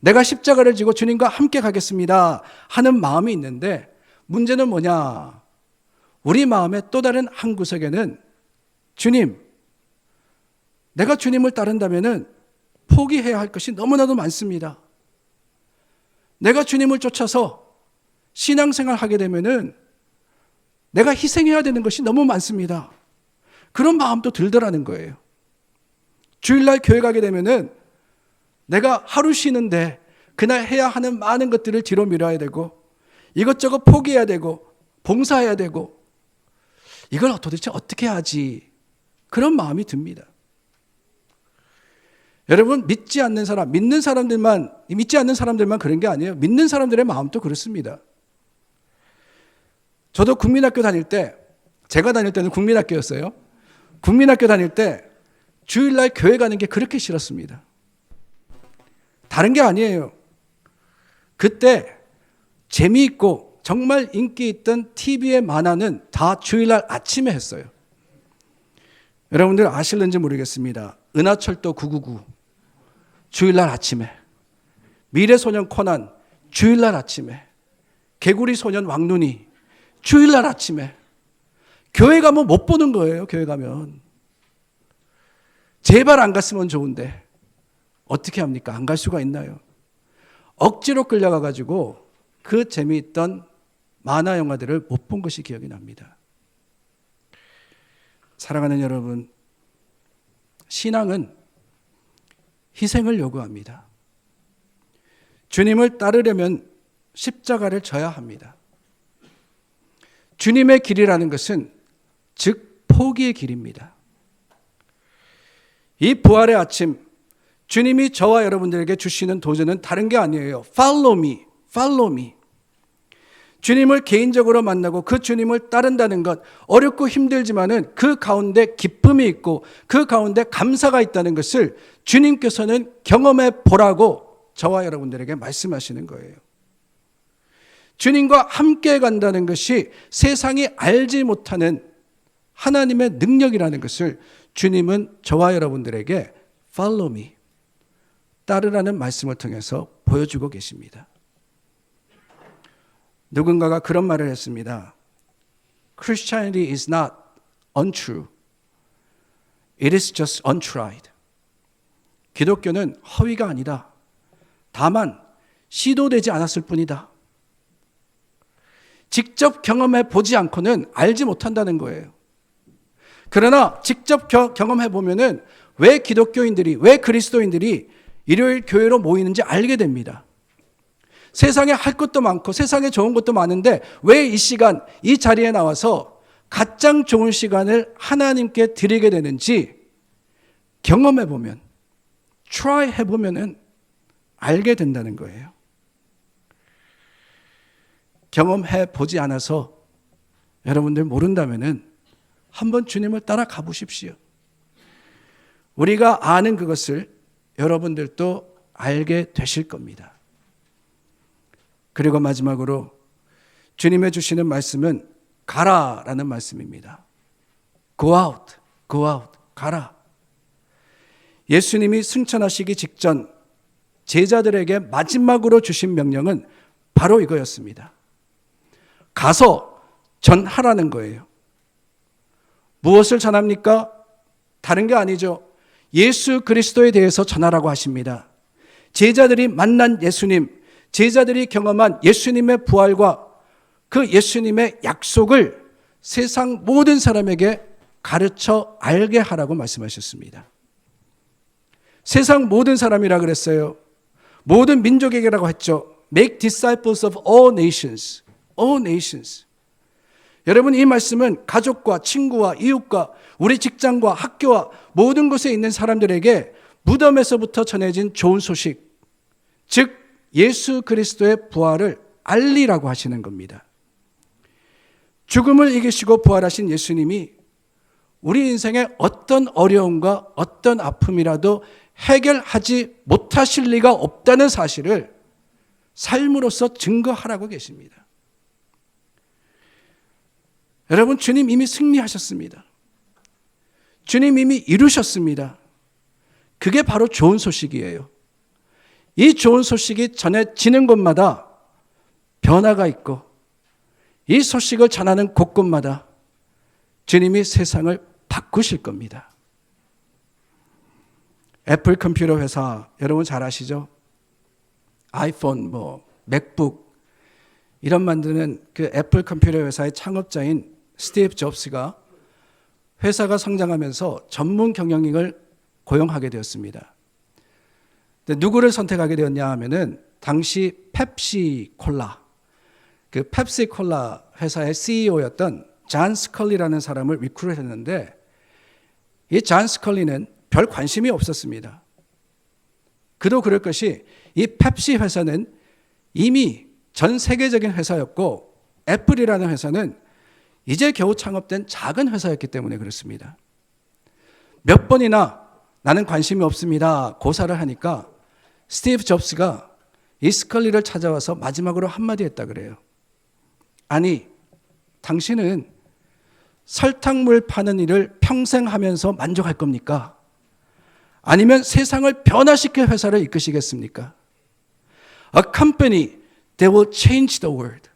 내가 십자가를 지고 주님과 함께 가겠습니다 하는 마음이 있는데, 문제는 뭐냐? 우리 마음의 또 다른 한 구석에는 주님, 내가 주님을 따른다면은 포기해야 할 것이 너무나도 많습니다. 내가 주님을 쫓아서 신앙생활 하게 되면은 내가 희생해야 되는 것이 너무 많습니다. 그런 마음도 들더라는 거예요. 주일날 교회 가게 되면은 내가 하루 쉬는데 그날 해야 하는 많은 것들을 뒤로 미뤄야 되고 이것저것 포기해야 되고 봉사해야 되고 이걸 도대체 어떻게 하지? 그런 마음이 듭니다. 여러분, 믿지 않는 사람, 믿지 않는 사람들만 그런 게 아니에요. 믿는 사람들의 마음도 그렇습니다. 저도 국민학교 다닐 때, 제가 다닐 때는 국민학교였어요. 국민학교 다닐 때 주일날 교회 가는 게 그렇게 싫었습니다. 다른 게 아니에요. 그때 재미있고 정말 인기 있던 TV의 만화는 다 주일날 아침에 했어요. 여러분들 아실는지 모르겠습니다. 은하철도 999 주일날 아침에, 미래소년 코난 주일날 아침에, 개구리 소년 왕눈이 주일날 아침에. 교회 가면 못 보는 거예요. 교회 가면. 제발 안 갔으면 좋은데 어떻게 합니까? 안 갈 수가 있나요? 억지로 끌려가가지고 그 재미있던 만화 영화들을 못 본 것이 기억이 납니다. 사랑하는 여러분, 신앙은 희생을 요구합니다. 주님을 따르려면 십자가를 져야 합니다. 주님의 길이라는 것은 즉 포기의 길입니다. 이 부활의 아침, 주님이 저와 여러분들에게 주시는 도전은 다른 게 아니에요. Follow me, follow me. 주님을 개인적으로 만나고 그 주님을 따른다는 것, 어렵고 힘들지만은 그 가운데 기쁨이 있고 그 가운데 감사가 있다는 것을 주님께서는 경험해 보라고 저와 여러분들에게 말씀하시는 거예요. 주님과 함께 간다는 것이 세상이 알지 못하는 하나님의 능력이라는 것을 주님은 저와 여러분들에게 Follow me, 따르라는 말씀을 통해서 보여주고 계십니다. 누군가가 그런 말을 했습니다. Christianity is not untrue. It is just untried. 기독교는 허위가 아니다. 다만 시도되지 않았을 뿐이다. 직접 경험해 보지 않고는 알지 못한다는 거예요. 그러나 직접 경험해 보면은 왜 기독교인들이, 왜 그리스도인들이 일요일 교회로 모이는지 알게 됩니다. 세상에 할 것도 많고 세상에 좋은 것도 많은데 왜 이 시간, 이 자리에 나와서 가장 좋은 시간을 하나님께 드리게 되는지 경험해 보면, try 해보면은 알게 된다는 거예요. 경험해 보지 않아서 여러분들 모른다면은 한번 주님을 따라가 보십시오. 우리가 아는 그것을 여러분들도 알게 되실 겁니다. 그리고 마지막으로 주님의 주시는 말씀은 가라라는 말씀입니다. Go out, go out, 가라. 예수님이 승천하시기 직전 제자들에게 마지막으로 주신 명령은 바로 이거였습니다. 가서 전하라는 거예요. 무엇을 전합니까? 다른 게 아니죠. 예수 그리스도에 대해서 전하라고 하십니다. 제자들이 만난 예수님, 제자들이 경험한 예수님의 부활과 그 예수님의 약속을 세상 모든 사람에게 가르쳐 알게 하라고 말씀하셨습니다. 세상 모든 사람이라 그랬어요. 모든 민족에게라고 했죠. Make disciples of all nations. All nations. 여러분, 이 말씀은 가족과 친구와 이웃과 우리 직장과 학교와 모든 곳에 있는 사람들에게 무덤에서부터 전해진 좋은 소식, 즉 예수 그리스도의 부활을 알리라고 하시는 겁니다. 죽음을 이기시고 부활하신 예수님이 우리 인생에 어떤 어려움과 어떤 아픔이라도 해결하지 못하실 리가 없다는 사실을 삶으로서 증거하라고 계십니다. 여러분, 주님 이미 승리하셨습니다. 주님 이미 이루셨습니다. 그게 바로 좋은 소식이에요. 이 좋은 소식이 전해지는 곳마다 변화가 있고 이 소식을 전하는 곳곳마다 주님이 세상을 바꾸실 겁니다. 애플 컴퓨터 회사 여러분 잘 아시죠? 아이폰, 맥북 이런 만드는 그 애플 컴퓨터 회사의 창업자인 스티브 잡스가 회사가 성장하면서 전문 경영인을 고용하게 되었습니다. 근데 누구를 선택하게 되었냐 하면은 당시 펩시콜라, 그 펩시콜라 회사의 CEO였던 잔 스컬리라는 사람을 리크루트했는데 이 잔 스컬리는 별 관심이 없었습니다. 그도 그럴 것이 이 펩시 회사는 이미 전 세계적인 회사였고 애플이라는 회사는 이제 겨우 창업된 작은 회사였기 때문에 그렇습니다. 몇 번이나 나는 관심이 없습니다 고사를 하니까 스티브 잡스가 이 스컬리를 찾아와서 마지막으로 한마디 했다 그래요. 아니, 당신은 설탕물 파는 일을 평생 하면서 만족할 겁니까? 아니면 세상을 변화시킬 회사를 이끄시겠습니까? A company that will change the world.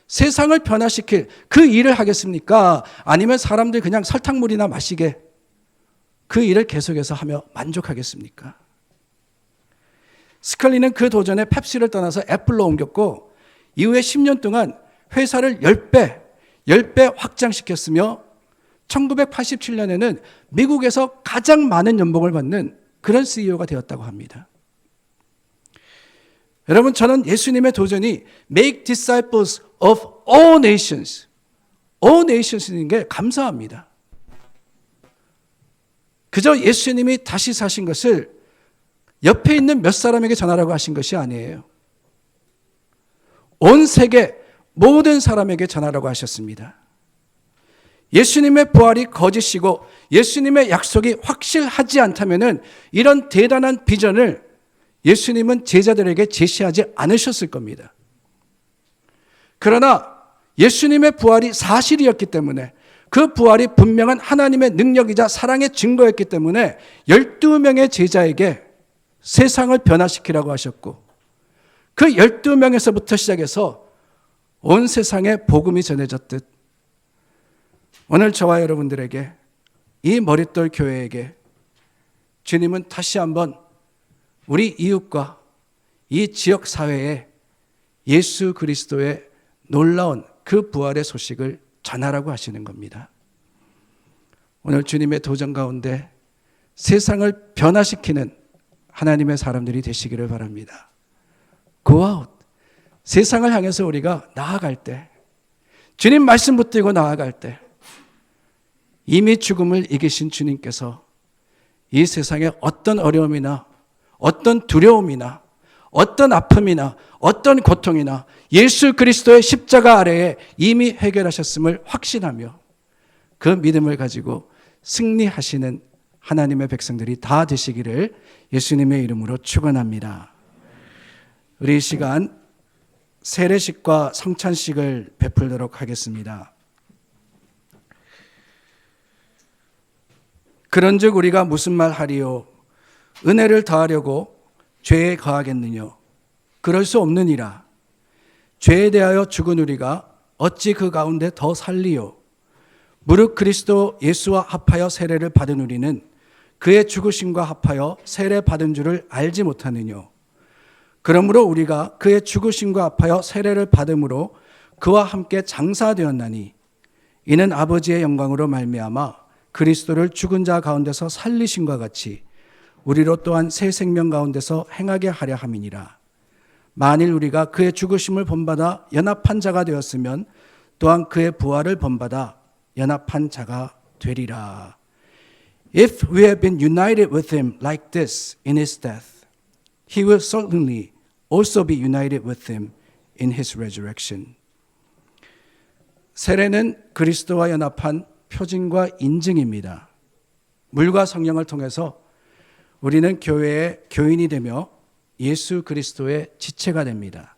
세상을 변화시킬 그 일을 하겠습니까? 아니면 사람들이 그냥 설탕물이나 마시게 그 일을 계속해서 하며 만족하겠습니까? 스컬리는 그 도전에 펩시를 떠나서 애플로 옮겼고 이후에 10년 동안 회사를 10배 확장시켰으며 1987년에는 미국에서 가장 많은 연봉을 받는 그런 CEO가 되었다고 합니다. 여러분, 저는 예수님의 도전이 Make disciples of all nations, all nations인 게 감사합니다. 그저 예수님이 다시 사신 것을 옆에 있는 몇 사람에게 전하라고 하신 것이 아니에요. 온 세계 모든 사람에게 전하라고 하셨습니다. 예수님의 부활이 거짓이고 예수님의 약속이 확실하지 않다면은 이런 대단한 비전을 예수님은 제자들에게 제시하지 않으셨을 겁니다. 그러나 예수님의 부활이 사실이었기 때문에 그 부활이 분명한 하나님의 능력이자 사랑의 증거였기 때문에 12명의 제자에게 세상을 변화시키라고 하셨고 그 12명에서부터 시작해서 온 세상에 복음이 전해졌듯 오늘 저와 여러분들에게 이 머릿돌 교회에게 주님은 다시 한번 우리 이웃과 이 지역 사회에 예수 그리스도의 놀라운 그 부활의 소식을 전하라고 하시는 겁니다. 오늘 주님의 도전 가운데 세상을 변화시키는 하나님의 사람들이 되시기를 바랍니다. Go out. 세상을 향해서 우리가 나아갈 때, 주님 말씀 붙들고 나아갈 때 이미 죽음을 이기신 주님께서 이 세상에 어떤 어려움이나 어떤 두려움이나 어떤 아픔이나 어떤 고통이나 예수 그리스도의 십자가 아래에 이미 해결하셨음을 확신하며 그 믿음을 가지고 승리하시는 하나님의 백성들이 다 되시기를 예수님의 이름으로 축원합니다. 우리 이 시간 세례식과 성찬식을 베풀도록 하겠습니다. 그런즉 우리가 무슨 말 하리요? 은혜를 더하려고 죄에 거하겠느냐? 그럴 수 없느니라. 죄에 대하여 죽은 우리가 어찌 그 가운데 더 살리요? 무릇 그리스도 예수와 합하여 세례를 받은 우리는 그의 죽으심과 합하여 세례 받은 줄을 알지 못하느냐? 그러므로 우리가 그의 죽으심과 합하여 세례를 받음으로 그와 함께 장사되었나니 이는 아버지의 영광으로 말미암아 그리스도를 죽은 자 가운데서 살리심과 같이 우리로 또한 새 생명 가운데서 행하게 하려 함이니라. 만일 우리가 그의 죽으심을 본받아 연합한 자가 되었으면 또한 그의 부활을 본받아 연합한 자가 되리라. If we have been united with him like this in his death, he will certainly also be united with him in his resurrection. 세례는 그리스도와 연합한 표징과 인증입니다. 물과 성령을 통해서 우리는 교회의 교인이 되며 예수 그리스도의 지체가 됩니다.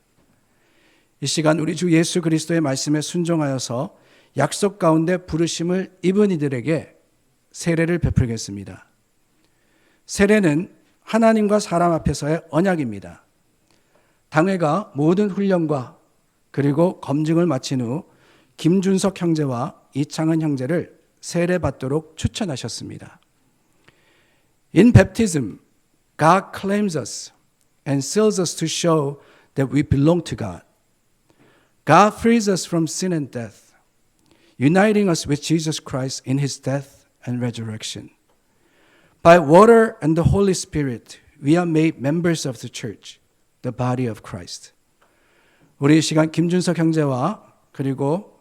이 시간 우리 주 예수 그리스도의 말씀에 순종하여서 약속 가운데 부르심을 입은 이들에게 세례를 베풀겠습니다. 세례는 하나님과 사람 앞에서의 언약입니다. 당회가 모든 훈련과 그리고 검증을 마친 후 김준석 형제와 이창은 형제를 세례 받도록 추천하셨습니다. In baptism, God claims us and seals us to show that we belong to God. God frees us from sin and death, uniting us with Jesus Christ in his death and resurrection. By water and the Holy Spirit, we are made members of the church, the body of Christ. 우리 이 시간 김준석 형제와 그리고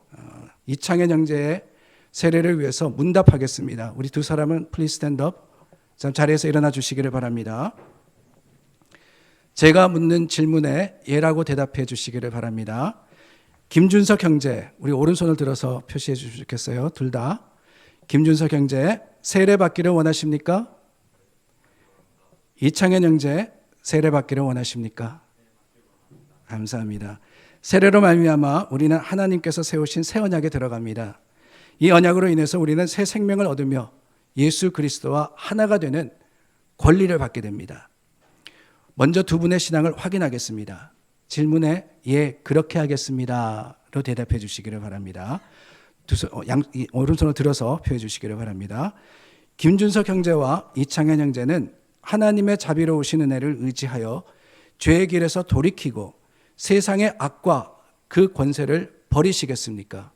이창현 형제의 세례를 위해서 문답하겠습니다. 우리 두 사람은 please stand up. 자리에서 일어나 주시기를 바랍니다. 제가 묻는 질문에 예라고 대답해 주시기를 바랍니다. 김준석 형제, 우리 오른손을 들어서 표시해 주시면 좋겠어요. 둘 다. 김준석 형제, 세례 받기를 원하십니까? 이창현 형제, 세례 받기를 원하십니까? 감사합니다. 세례로 말미암아 우리는 하나님께서 세우신 새 언약에 들어갑니다. 이 언약으로 인해서 우리는 새 생명을 얻으며 예수 그리스도와 하나가 되는 권리를 받게 됩니다. 먼저 두 분의 신앙을 확인하겠습니다. 질문에 예, 그렇게 하겠습니다로 대답해 주시기를 바랍니다. 오른손을 들어서 표해 주시기를 바랍니다. 김준석 형제와 이창현 형제는 하나님의 자비로우신 은혜를 의지하여 죄의 길에서 돌이키고 세상의 악과 그 권세를 버리시겠습니까?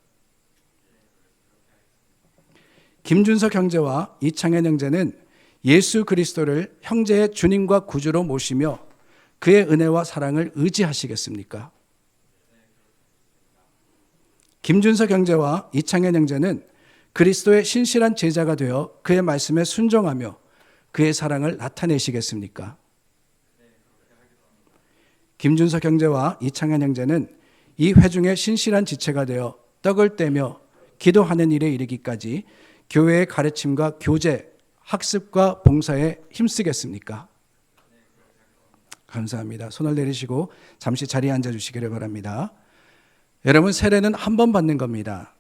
김준석 형제와 이창현 형제는 예수 그리스도를 형제의 주님과 구주로 모시며 그의 은혜와 사랑을 의지하시겠습니까? 김준석 형제와 이창현 형제는 그리스도의 신실한 제자가 되어 그의 말씀에 순종하며 그의 사랑을 나타내시겠습니까? 김준석 형제와 이창현 형제는 이 회중의 신실한 지체가 되어 떡을 떼며 기도하는 일에 이르기까지 교회의 가르침과 교제, 학습과 봉사에 힘쓰겠습니까? 감사합니다. 손을 내리시고 잠시 자리에 앉아주시기를 바랍니다. 여러분, 세례는 한 번 받는 겁니다.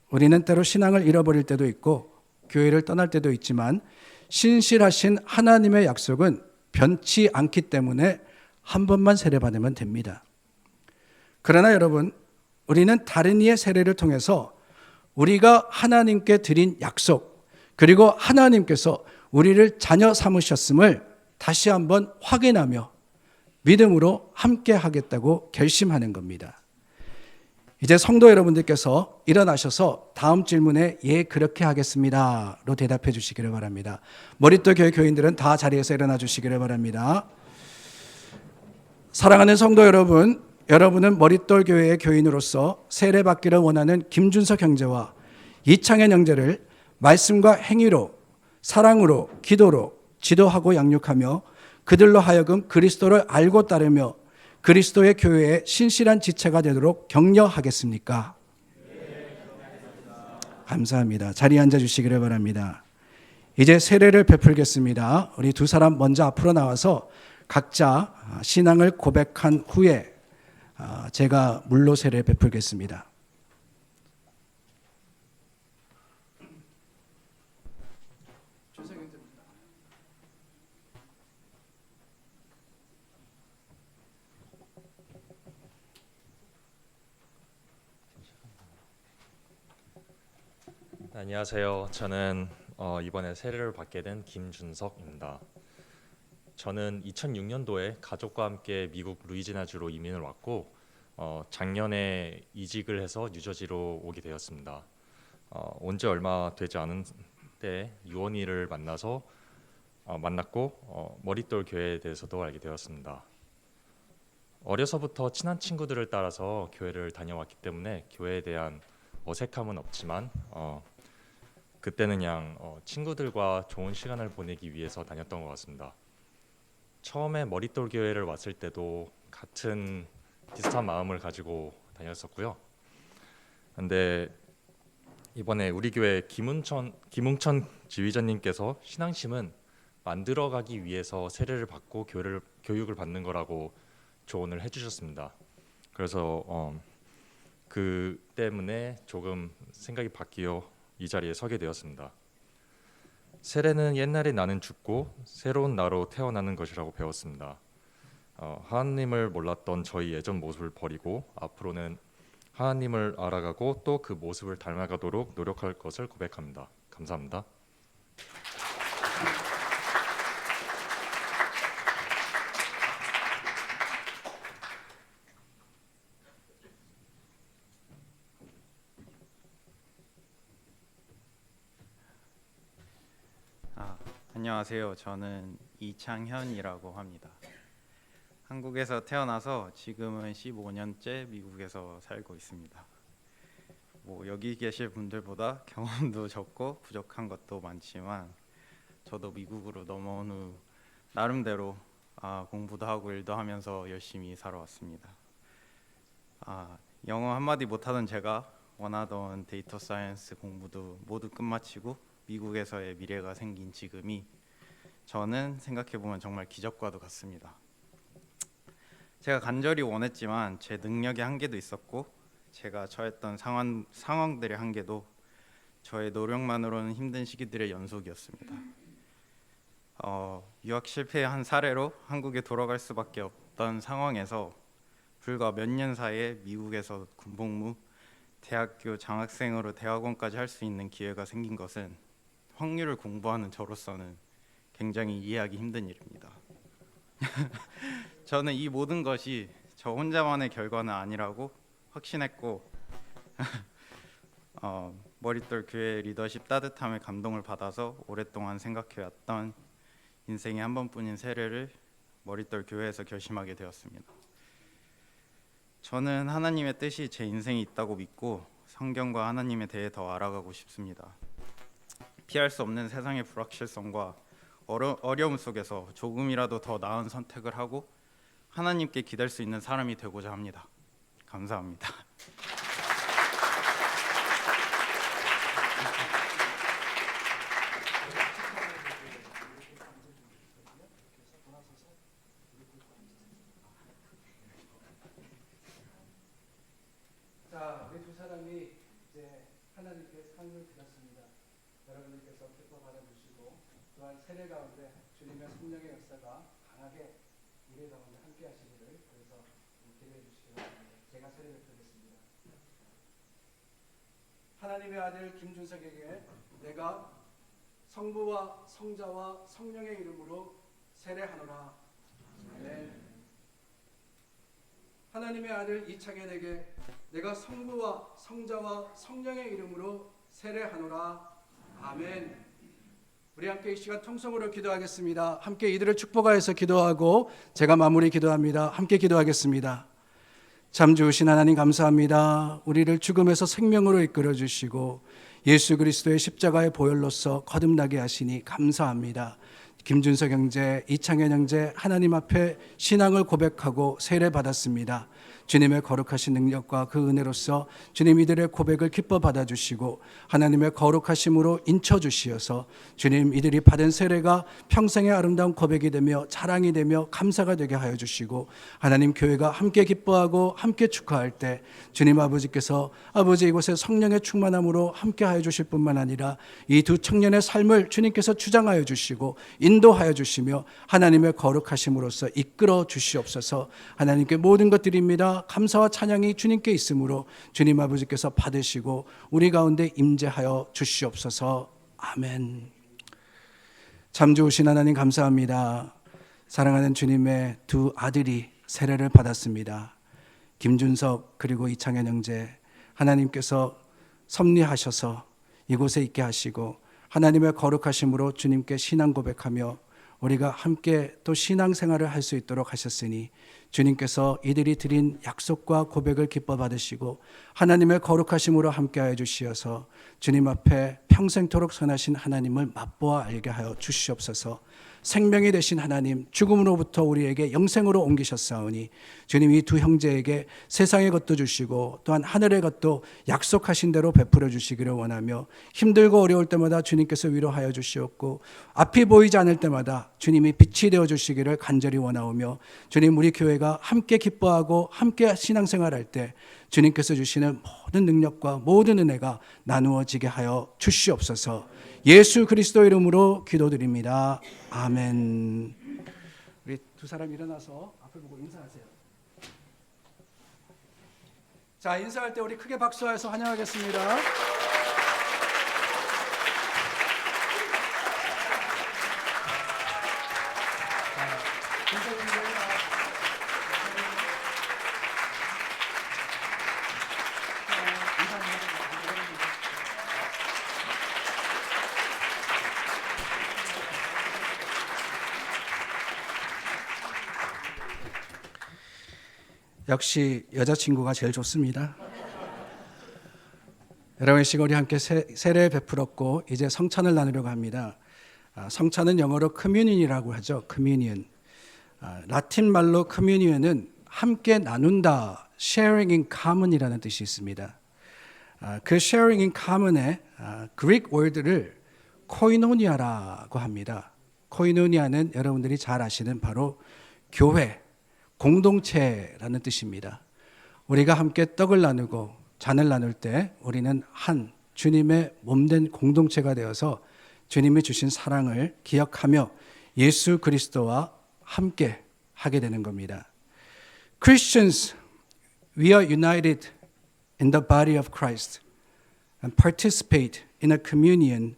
우리는 때로 신앙을 잃어버릴 때도 있고 교회를 떠날 때도 있지만 신실하신 하나님의 약속은 변치 않기 때문에 한 번만 세례받으면 됩니다. 그러나 여러분, 우리는 다른 이의 세례를 통해서 우리가 하나님께 드린 약속, 그리고 하나님께서 우리를 자녀 삼으셨음을 다시 한번 확인하며 믿음으로 함께 하겠다고 결심하는 겁니다. 이제 성도 여러분들께서 일어나셔서 다음 질문에 예, 그렇게 하겠습니다로 대답해 주시기를 바랍니다. 머릿돌 교회 교인들은 다 자리에서 일어나 주시기를 바랍니다. 사랑하는 성도 여러분, 여러분은 머릿돌 교회의 교인으로서 세례받기를 원하는 김준석 형제와 이창현 형제를 말씀과 행위로, 사랑으로, 기도로 지도하고 양육하며 그들로 하여금 그리스도를 알고 따르며 그리스도의 교회의 신실한 지체가 되도록 격려하겠습니까? 감사합니다. 자리에 앉아 주시기를 바랍니다. 이제 세례를 베풀겠습니다. 우리 두 사람 먼저 앞으로 나와서 각자 신앙을 고백한 후에 제가 물로 세례를 베풀겠습니다. 안녕하세요. 저는 이번에 세례를 받게 된 김준석입니다. 저는 2006년도에 가족과 함께 미국 루이지애나주로 이민을 왔고 작년에 이직을 해서 뉴저지로 오게 되었습니다. 온 지 얼마 되지 않은 때 유원이를 만났고 머릿돌 교회에 대해서도 알게 되었습니다. 어려서부터 친한 친구들을 따라서 교회를 다녀왔기 때문에 교회에 대한 어색함은 없지만 그때는 그냥 친구들과 좋은 시간을 보내기 위해서 다녔던 것 같습니다. 처음에 머릿돌 교회를 왔을 때도 같은 비슷한 마음을 가지고 다녔었고요. 근데 이번에 우리 교회 김웅천 지휘자님께서 신앙심은 만들어가기 위해서 세례를 받고 교육을 받는 거라고 조언을 해주셨습니다. 그래서 그 때문에 조금 생각이 바뀌어 이 자리에 서게 되었습니다. 세례는 옛날에 나는 죽고 새로운 나로 태어나는 것이라고 배웠습니다. 하나님을 몰랐던 저희 예전 모습을 버리고 앞으로는 하나님을 알아가고 또 그 모습을 닮아가도록 노력할 것을 고백합니다. 감사합니다. 안녕하세요. 저는 이창현이라고 합니다. 한국에서 태어나서 지금은 15년째 미국에서 살고 있습니다. 여기 계실 분들보다 경험도 적고 부족한 것도 많지만 저도 미국으로 넘어온 후 나름대로 공부도 하고 일도 하면서 열심히 살아왔습니다. 영어 한마디 못하던 제가 원하던 데이터 사이언스 공부도 모두 끝마치고 미국에서의 미래가 생긴 지금이 저는 생각해보면 정말 기적과도 같습니다. 제가 간절히 원했지만 제 능력의 한계도 있었고 제가 처했던 상황들의 한계도 저의 노력만으로는 힘든 시기들의 연속이었습니다. 유학 실패의 한 사례로 한국에 돌아갈 수밖에 없던 상황에서 불과 몇 년 사이에 미국에서 군복무, 대학교 장학생으로 대학원까지 할 수 있는 기회가 생긴 것은 확률을 공부하는 저로서는 굉장히 이해하기 힘든 일입니다. 저는 이 모든 것이 저 혼자만의 결과는 아니라고 확신했고 머릿돌 교회 리더십 따뜻함에 감동을 받아서 오랫동안 생각해왔던 인생의 한 번뿐인 세례를 머릿돌 교회에서 결심하게 되었습니다. 저는 하나님의 뜻이 제 인생에 있다고 믿고 성경과 하나님에 대해 더 알아가고 싶습니다. 피할 수 없는 세상의 불확실성과 어려움 속에서 조금이라도 더 나은 선택을 하고 하나님께 기댈 수 있는 사람이 되고자 합니다. 감사합니다. 자, 우리 두 사람이 이제 하나님께 상을 드렸습니다. 여러분들께서 기뻐 받아주시고 또한 세례 가운데 주님의 성령의 역사가 강하게 우리 가운데 함께 하시기를 그래서 기대해 주시기 바랍니다. 제가 세례 베풀겠습니다. 하나님의 아들 김준석에게 내가 성부와 성자와 성령의 이름으로 세례하노라. 아멘. 하나님의 아들 이창현에게 내가 성부와 성자와 성령의 이름으로 세례하노라. 아멘. 우리 함께 이 시간 통성으로 기도하겠습니다. 함께 이들을 축복하여서 기도하고 제가 마무리 기도합니다. 함께 기도하겠습니다. 참 좋으신 하나님 감사합니다. 우리를 죽음에서 생명으로 이끌어 주시고 예수 그리스도의 십자가의 보혈로서 거듭나게 하시니 감사합니다. 김준석 형제, 이창현 형제 하나님 앞에 신앙을 고백하고 세례 받았습니다. 주님의 거룩하신 능력과 그 은혜로서 주님 이들의 고백을 기뻐 받아주시고 하나님의 거룩하심으로 인쳐주시어서 주님 이들이 받은 세례가 평생의 아름다운 고백이 되며 자랑이 되며 감사가 되게 하여 주시고 하나님 교회가 함께 기뻐하고 함께 축하할 때 주님 아버지께서 아버지 이곳에 성령의 충만함으로 함께 하여 주실 뿐만 아니라 이 두 청년의 삶을 주님께서 주장하여 주시고 인도하여 주시며 하나님의 거룩하심으로써 이끌어 주시옵소서. 하나님께 모든 것들입니다. 감사와 찬양이 주님께 있으므로 주님 아버지께서 받으시고 우리 가운데 임재하여 주시옵소서. 아멘. 참 좋으신 하나님 감사합니다. 사랑하는 주님의 두 아들이 세례를 받았습니다. 김준석 그리고 이창현 형제 하나님께서 섭리하셔서 이곳에 있게 하시고 하나님의 거룩하심으로 주님께 신앙 고백하며 우리가 함께 또 신앙생활을 할 수 있도록 하셨으니 주님께서 이들이 드린 약속과 고백을 기뻐 받으시고 하나님의 거룩하심으로 함께하여 주시어서 주님 앞에 평생토록 선하신 하나님을 맛보아 알게 하여 주시옵소서. 생명이 되신 하나님, 죽음으로부터 우리에게 영생으로 옮기셨사오니 주님 이 두 형제에게 세상의 것도 주시고 또한 하늘의 것도 약속하신 대로 베풀어 주시기를 원하며 힘들고 어려울 때마다 주님께서 위로하여 주시옵고 앞이 보이지 않을 때마다 주님이 빛이 되어 주시기를 간절히 원하오며 주님 우리 교회가 함께 기뻐하고 함께 신앙생활할 때 주님께서 주시는 모든 능력과 모든 은혜가 나누어지게 하여 주시옵소서. 예수 그리스도 이름으로 기도드립니다. 아멘. 우리 두 사람 일어나서 앞을 보고 인사하세요. 자, 인사할 때 우리 크게 박수하여서 환영하겠습니다. 역시 여자친구가 제일 좋습니다. 여러분 시골이 함께 세례 베풀었고 이제 성찬을 나누려고 합니다. 성찬은 영어로 커뮤니언이라고 하죠. 커뮤니언. 라틴 말로 커뮤니언은 함께 나눈다, sharing in common이라는 뜻이 있습니다. 그 sharing in common의 그릭 월드를 코이노니아라고 합니다. 코이노니아는 여러분들이 잘 아시는 바로 교회, 공동체라는 뜻입니다. 우리가 함께 떡을 나누고 잔을 나눌 때 우리는 한 주님의 몸된 공동체가 되어서 주님이 주신 사랑을 기억하며 예수 그리스도와 함께 하게 되는 겁니다. Christians, we are united in the body of Christ and participate in a communion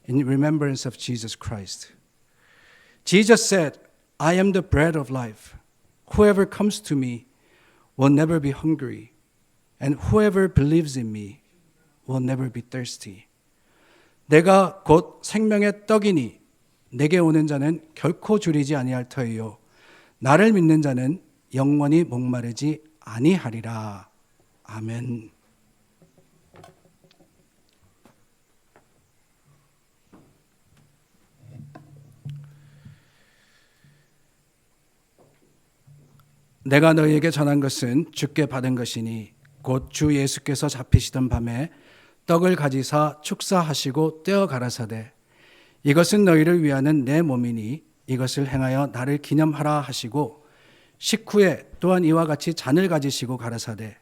in remembrance of Jesus Christ. Jesus said, I am the bread of life. Whoever comes to me will never be hungry, and whoever believes in me will never be thirsty. 내가 곧 생명의 떡이니 내게 오는 자는 결코 줄이지 아니할 터이요 나를 믿는 자는 영원히 목마르지 아니하리라. 아멘. 내가 너희에게 전한 것은 주께 받은 것이니 곧 주 예수께서 잡히시던 밤에 떡을 가지사 축사하시고 떼어 가라사대 이것은 너희를 위하는 내 몸이니 이것을 행하여 나를 기념하라 하시고 식후에 또한 이와 같이 잔을 가지시고 가라사대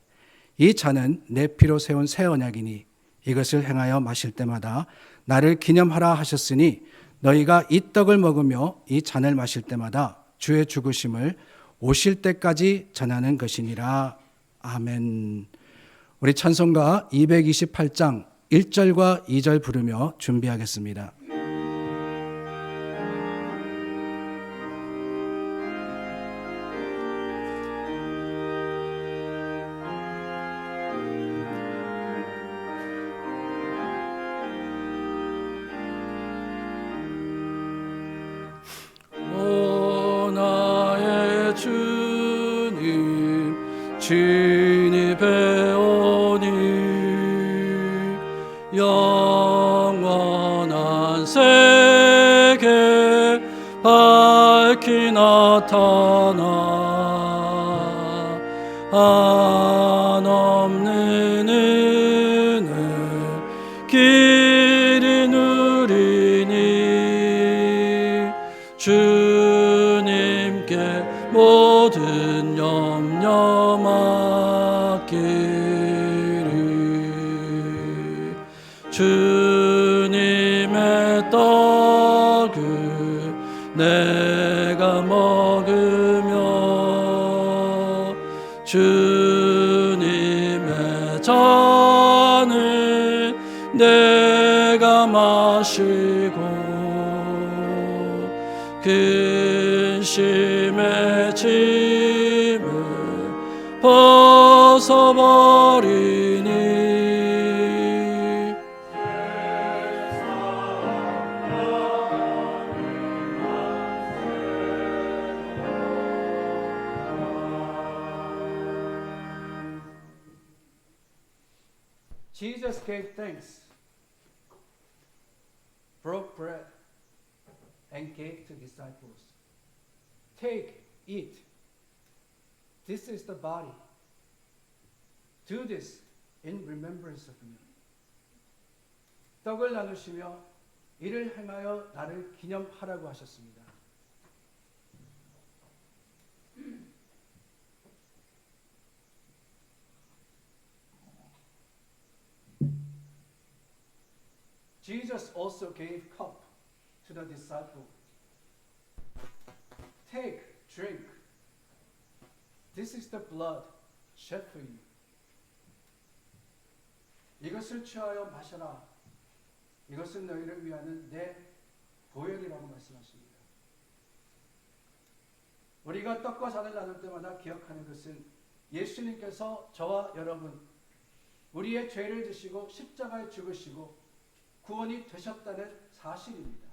이 잔은 내 피로 세운 새 언약이니 이것을 행하여 마실 때마다 나를 기념하라 하셨으니 너희가 이 떡을 먹으며 이 잔을 마실 때마다 주의 죽으심을 오실 때까지 전하는 것이니라. 아멘. 우리 찬송가 228장 1절과 2절 부르며 준비하겠습니다. 오 나의 주님 진입해 오니 영원한 세계 밝히 나타나 한없는 은혜 길이 누리니 주님께 모든 염려 맡기리 주님의 떡을 내가 먹으며 주님의 잔을 내가 마시고 근심의 짐을 벗어버리니 Jesus gave thanks, broke bread, and gave to disciples. Take, eat. This is the body. Do this in remembrance of me. 떡을 나누시며 이를 행하여 나를 기념하라고 하셨습니다. Jesus also gave cup to the disciple. Take, drink. This is the blood shed for you. 이것을 취하여 마셔라. 이것은 너희를 위하는 내 보혈이라고 말씀하십니다. 우리가 떡과 잔을 나눌 때마다 기억하는 것은 예수님께서 저와 여러분 우리의 죄를 지시고 십자가에 죽으시고 구원이 되셨다는 사실입니다.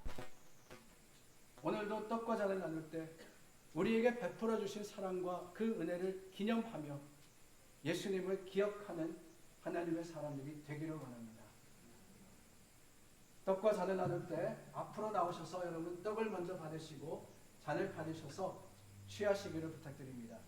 오늘도 떡과 잔을 나눌 때 우리에게 베풀어 주신 사랑과 그 은혜를 기념하며 예수님을 기억하는 하나님의 사람들이 되기를 원합니다. 떡과 잔을 나눌 때 앞으로 나오셔서 여러분 떡을 먼저 받으시고 잔을 받으셔서 취하시기를 부탁드립니다.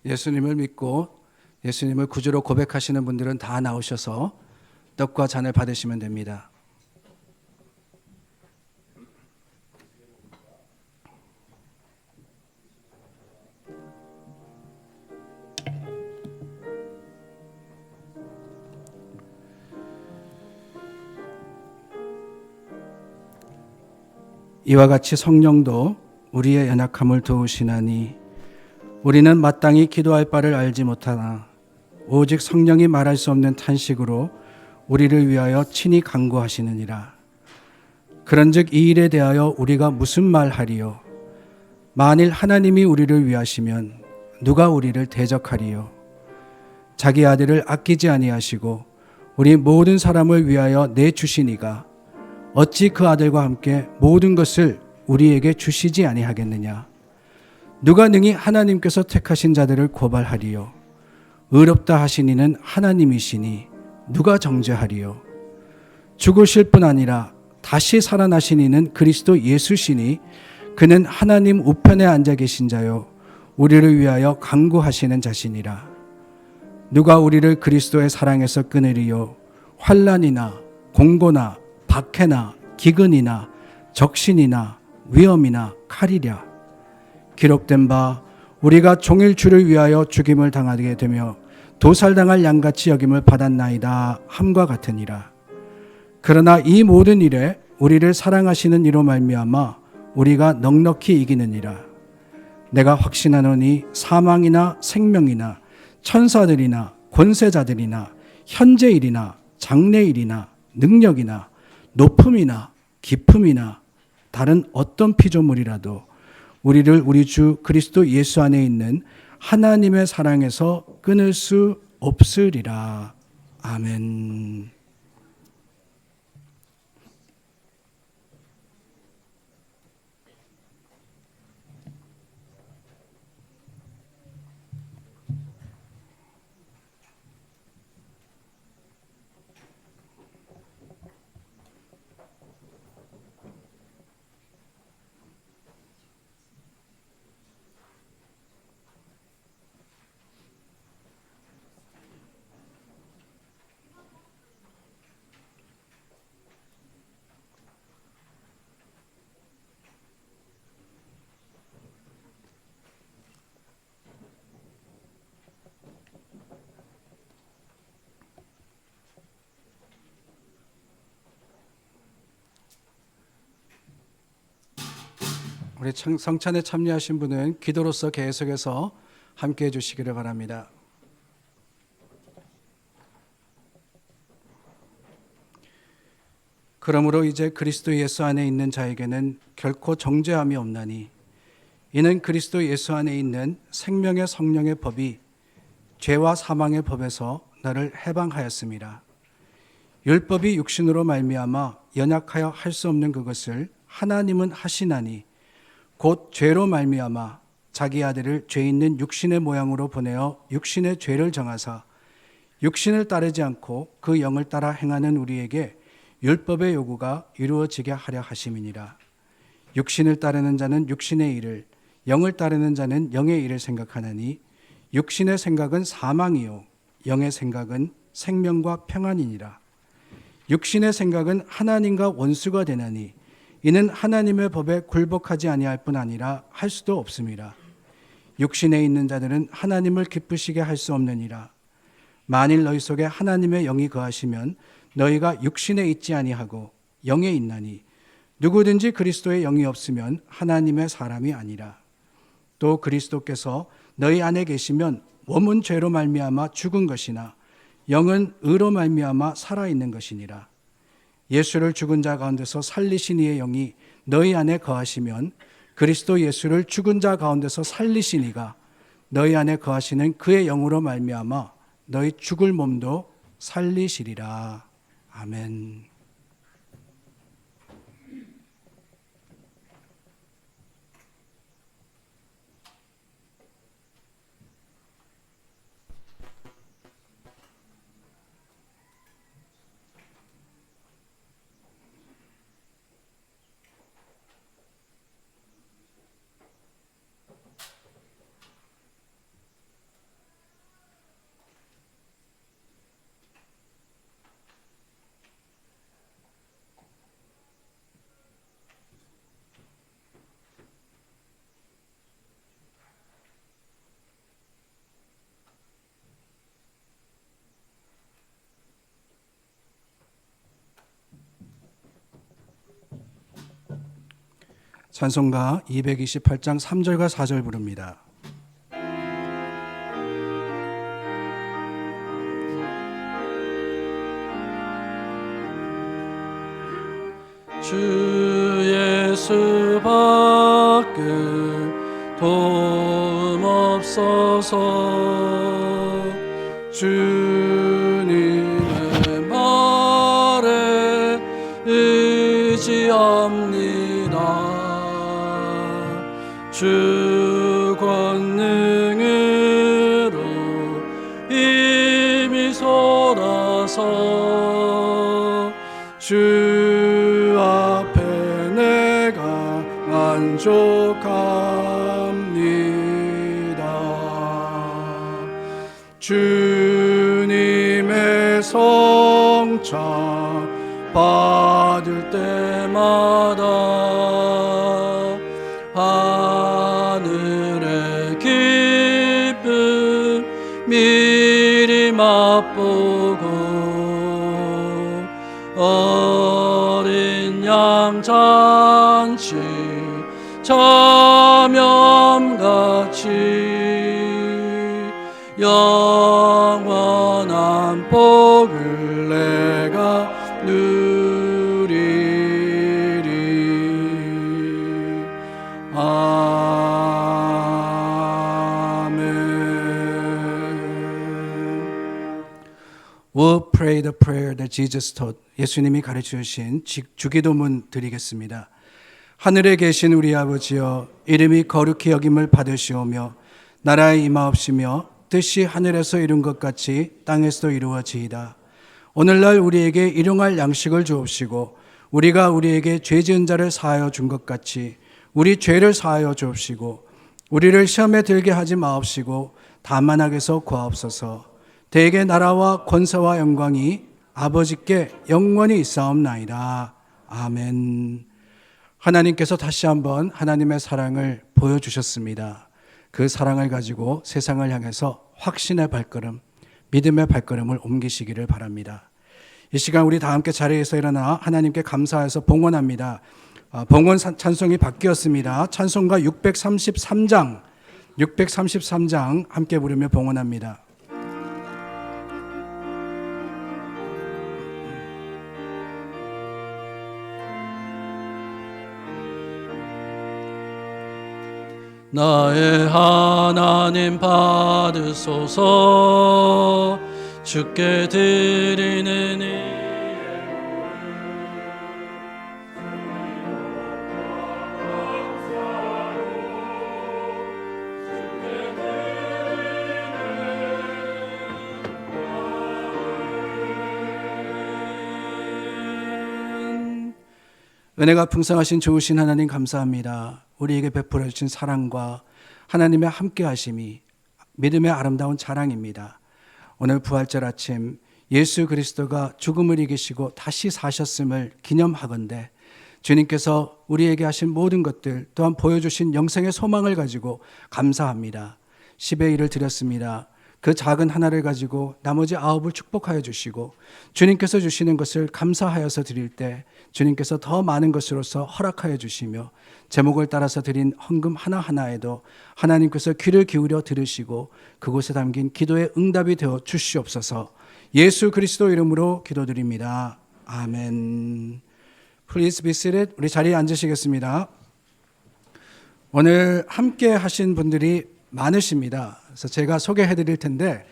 예수님을 믿고 예수님을 구주로 고백하시는 분들은 다 나오셔서 떡과 잔을 받으시면 됩니다. 이와 같이 성령도 우리의 연약함을 도우시나니 우리는 마땅히 기도할 바를 알지 못하나 오직 성령이 말할 수 없는 탄식으로 우리를 위하여 친히 간구하시느니라. 그런즉 이 일에 대하여 우리가 무슨 말하리요? 만일 하나님이 우리를 위하시면 누가 우리를 대적하리요? 자기 아들을 아끼지 아니하시고 우리 모든 사람을 위하여 내주시니가 어찌 그 아들과 함께 모든 것을 우리에게 주시지 아니하겠느냐? 누가 능히 하나님께서 택하신 자들을 고발하리요? 의롭다 하신 이는 하나님이시니 누가 정죄하리요? 죽으실 뿐 아니라 다시 살아나신 이는 그리스도 예수시니 그는 하나님 우편에 앉아 계신 자요 우리를 위하여 간구하시는 자시니라. 누가 우리를 그리스도의 사랑에서 끊으리요? 환난이나 공고나 박해나 기근이나 적신이나 위험이나 칼이랴. 기록된 바 우리가 종일 주를 위하여 죽임을 당하게 되며 도살당할 양같이 여김을 받았나이다 함과 같으니라. 그러나 이 모든 일에 우리를 사랑하시는 이로 말미암아 우리가 넉넉히 이기느니라. 내가 확신하노니 사망이나 생명이나 천사들이나 권세자들이나 현재일이나 장래일이나 능력이나 높음이나 깊음이나 다른 어떤 피조물이라도 우리를 우리 주 그리스도 예수 안에 있는 하나님의 사랑에서 끊을 수 없으리라. 아멘. 우리 성찬에 참여하신 분은 기도로서 계속해서 함께해 주시기를 바랍니다. 그러므로 이제 그리스도 예수 안에 있는 자에게는 결코 정죄함이 없나니 이는 그리스도 예수 안에 있는 생명의 성령의 법이 죄와 사망의 법에서 너를 해방하였습니다. 율법이 육신으로 말미암아 연약하여 할 수 없는 그것을 하나님은 하시나니 곧 죄로 말미암아 자기 아들을 죄 있는 육신의 모양으로 보내어 육신의 죄를 정하사 육신을 따르지 않고 그 영을 따라 행하는 우리에게 율법의 요구가 이루어지게 하려 하심이니라. 육신을 따르는 자는 육신의 일을, 영을 따르는 자는 영의 일을 생각하나니 육신의 생각은 사망이요 영의 생각은 생명과 평안이니라. 육신의 생각은 하나님과 원수가 되나니 이는 하나님의 법에 굴복하지 아니할 뿐 아니라 할 수도 없음이라. 육신에 있는 자들은 하나님을 기쁘시게 할 수 없느니라. 만일 너희 속에 하나님의 영이 거하시면 너희가 육신에 있지 아니하고 영에 있나니 누구든지 그리스도의 영이 없으면 하나님의 사람이 아니라. 또 그리스도께서 너희 안에 계시면 몸은 죄로 말미암아 죽은 것이나 영은 의로 말미암아 살아있는 것이니라. 예수를 죽은 자 가운데서 살리신 이의 영이 너희 안에 거하시면 그리스도 예수를 죽은 자 가운데서 살리신 이가 너희 안에 거하시는 그의 영으로 말미암아 너희 죽을 몸도 살리시리라. 아멘. 찬송가 228장 3절과 4절 부릅니다. 주 예수밖에 도움 없어서 주님의 말에 의지합니다. 주 권능으로 이미 솟아서 주 앞에 내가 만족합니다. 주님의 성찬 받을 때마다 하늘의 기쁨 미리 맛보고 어린 양 잔치 참염같이 영원한 복을 내가 누리리. We'll pray the prayer that Jesus taught. 예수님이 가르쳐 주신 주기도문 드리겠습니다. 하늘에 계신 우리 아버지여, 이름이 거룩히 여김을 받으시오며 나라의 임하옵시며 뜻이 하늘에서 이룬 것 같이 땅에서도 이루어지이다. 오늘날 우리에게 일용할 양식을 주옵시고 우리가 우리에게 죄 지은 자를 사하여 준 것 같이 우리 죄를 사하여 주옵시고 우리를 시험에 들게 하지 마옵시고 다만 악에서 구하옵소서. 대개 나라와 권세와 영광이 아버지께 영원히 있사옵나이다. 아멘. 하나님께서 다시 한번 하나님의 사랑을 보여주셨습니다. 그 사랑을 가지고 세상을 향해서 확신의 발걸음, 믿음의 발걸음을 옮기시기를 바랍니다. 이 시간 우리 다 함께 자리에서 일어나 하나님께 감사해서 봉헌합니다. 봉헌 찬송이 바뀌었습니다. 찬송가 633장 함께 부르며 봉헌합니다. 나의 하나님 받으소서. 주께 드리는 이 은혜가 풍성하신 좋으신 하나님 감사합니다. 우리에게 베풀어 주신 사랑과 하나님의 함께 하심이 믿음의 아름다운 자랑입니다. 오늘 부활절 아침 예수 그리스도가 죽음을 이기시고 다시 사셨음을 기념하건대 주님께서 우리에게 하신 모든 것들 또한 보여주신 영생의 소망을 가지고 감사합니다. 10의 1을 드렸습니다. 그 작은 하나를 가지고 나머지 9을 축복하여 주시고 주님께서 주시는 것을 감사하여서 드릴 때 주님께서 더 많은 것으로서 허락하여 주시며 제목을 따라서 드린 헌금 하나하나에도 하나님께서 귀를 기울여 들으시고 그곳에 담긴 기도의 응답이 되어 주시옵소서. 예수 그리스도 이름으로 기도드립니다. 아멘. Please be seated. 우리 자리에 앉으시겠습니다. 오늘 함께 하신 분들이 많으십니다. 그래서 제가 소개해 드릴 텐데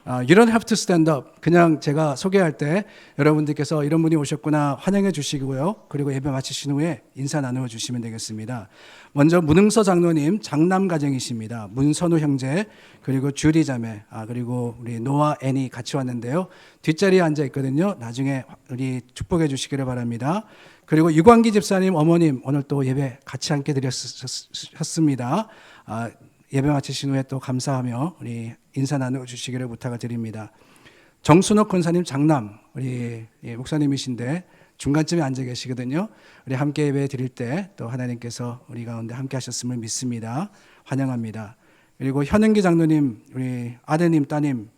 You don't have to stand up. 그냥 제가 소개할 때 여러분들께서 이런 분이 오셨구나 환영해 주시고요. 그리고 예배 마치신 후에 인사 나누어 주시면 되겠습니다. 먼저 문흥서 장로님 장남 가정이십니다. 문선우 형제 그리고 주리 자매 그리고 우리 노아 애니 같이 왔는데요. 뒷자리에 앉아 있거든요. 나중에 우리 축복해 주시기를 바랍니다. 그리고 유광기 집사님 어머님 오늘 또 예배 같이 함께 드렸습니다. 예배 마치신 후에 또 감사하며 우리 인사 나누어 주시기를 부탁을 드립니다. 정순옥 권사님 장남 우리 목사님이신데 중간쯤에 앉아 계시거든요. 우리 함께 예배 드릴 때 또 하나님께서 우리 가운데 함께 하셨음을 믿습니다. 환영합니다. 그리고 현은기 장로님 우리 아드님 따님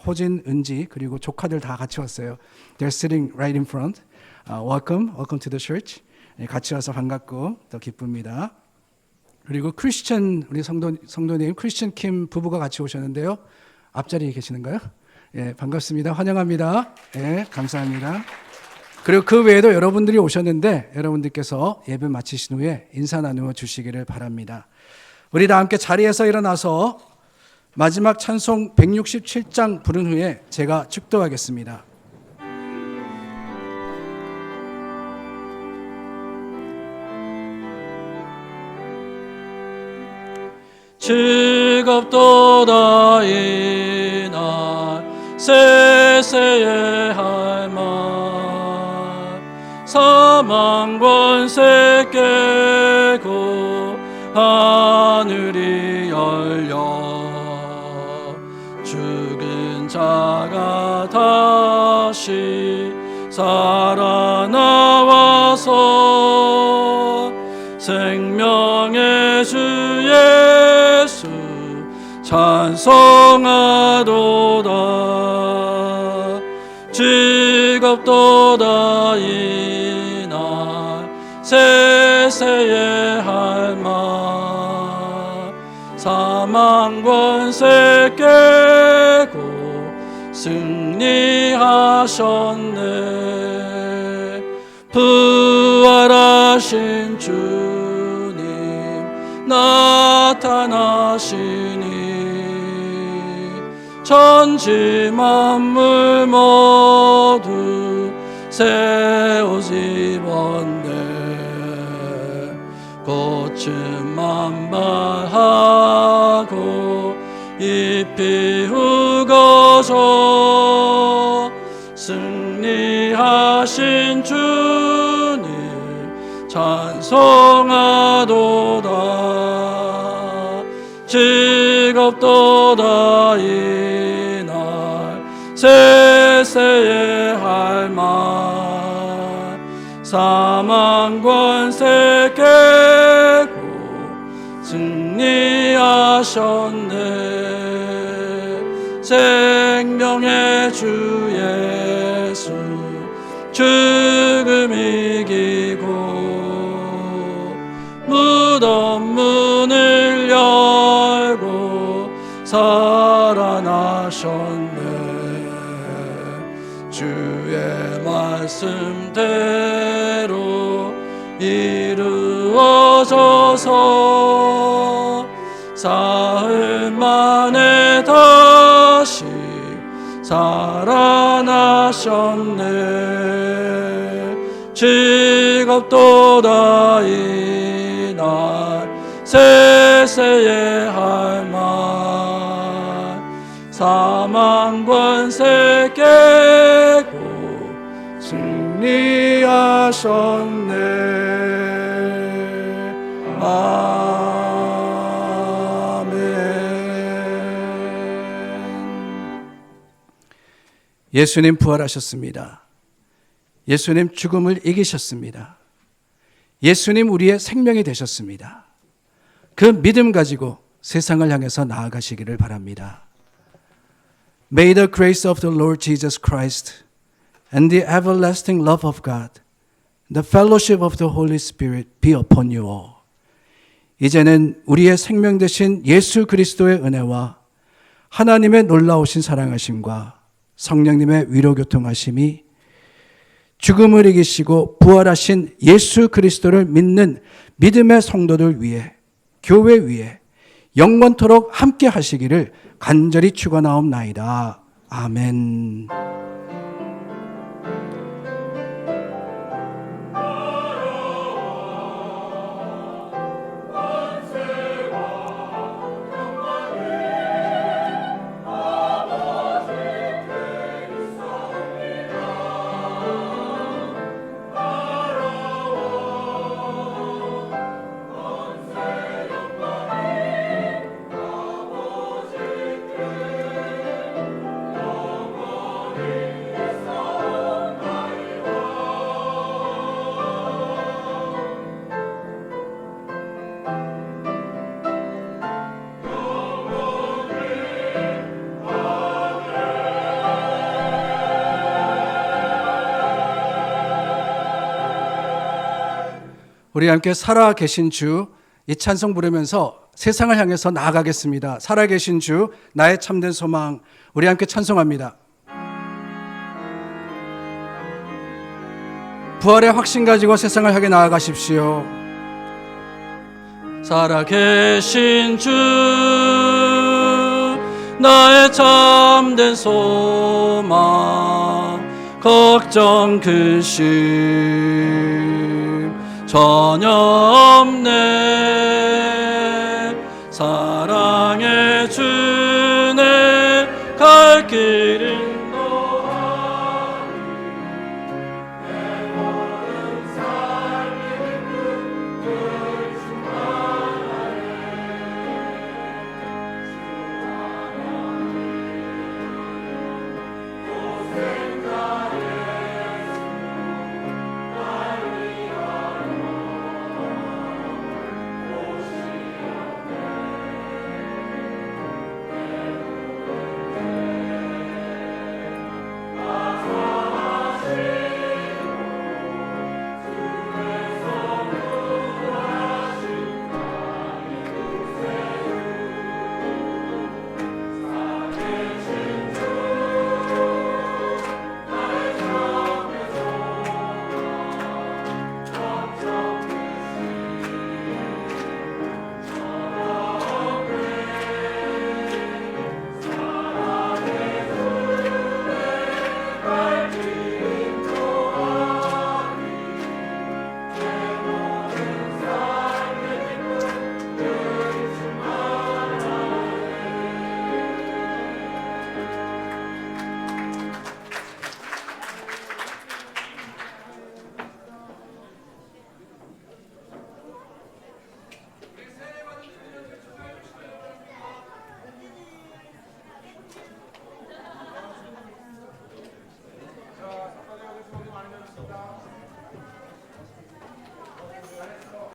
호진 은지 그리고 조카들 다 같이 왔어요. They're sitting right in front. Welcome to the church. 같이 와서 반갑고 또 기쁩니다. 그리고 크리스천 우리 성도님 크리스천 킴 부부가 같이 오셨는데요. 앞자리에 계시는가요? 예, 반갑습니다. 환영합니다. 예, 감사합니다. 그리고 그 외에도 여러분들이 오셨는데 여러분들께서 예배 마치신 후에 인사 나누어 주시기를 바랍니다. 우리 다 함께 자리에서 일어나서 마지막 찬송 167장 부른 후에 제가 축도하겠습니다. 즐겁도다 이날 세세의 할 말 사망 권세 깨고 하늘이 열려 죽은 자가 다시 살아나와서 생명의 주 예수 찬송하도다 즐겁도다 이날 세세의 할 말 사망 권세 깨고 승리하셨네 부활하신 주님 나타나시니 천지 만물 모두 새 옷 입었네 꽃은 만발하고 잎이 우거져 승리하신 주님 찬송하도다 즐겁도다 이날 세세의 할 말 사망 권세 깨고 승리하셨네 생명의 주 예수 죽음 이기고 무덤 문을 열고 살아나셨네 주의 말씀대로 이루어져서 사흘 만에 다시 살아나셨네 즐겁도다 이날 세세의 할 말 사망 권세 깨고 승리하셨네 아멘. 예수님 부활하셨습니다. 예수님 죽음을 이기셨습니다. 예수님 우리의 생명이 되셨습니다. 그 믿음 가지고 세상을 향해서 나아가시기를 바랍니다. May the grace of the Lord Jesus Christ and the everlasting love of God, the fellowship of the Holy Spirit be upon you all. 이제는 우리의 생명 되신 예수 그리스도의 은혜와 하나님의 놀라우신 사랑하심과 성령님의 위로교통하심이 죽음을 이기시고 부활하신 예수 그리스도를 믿는 믿음의 성도들 위해 교회 위에 영원토록 함께 하시기를 간절히 축원하옵나이다. 아멘. 우리 함께 살아계신 주, 이 찬송 부르면서 세상을 향해서 나아가겠습니다. 살아계신 주, 나의 참된 소망, 우리 함께 찬송합니다. 부활의 확신 가지고 세상을 향해 나아가십시오. 살아계신 주 나의 참된 소망 걱정 근심 전혀 없네 살아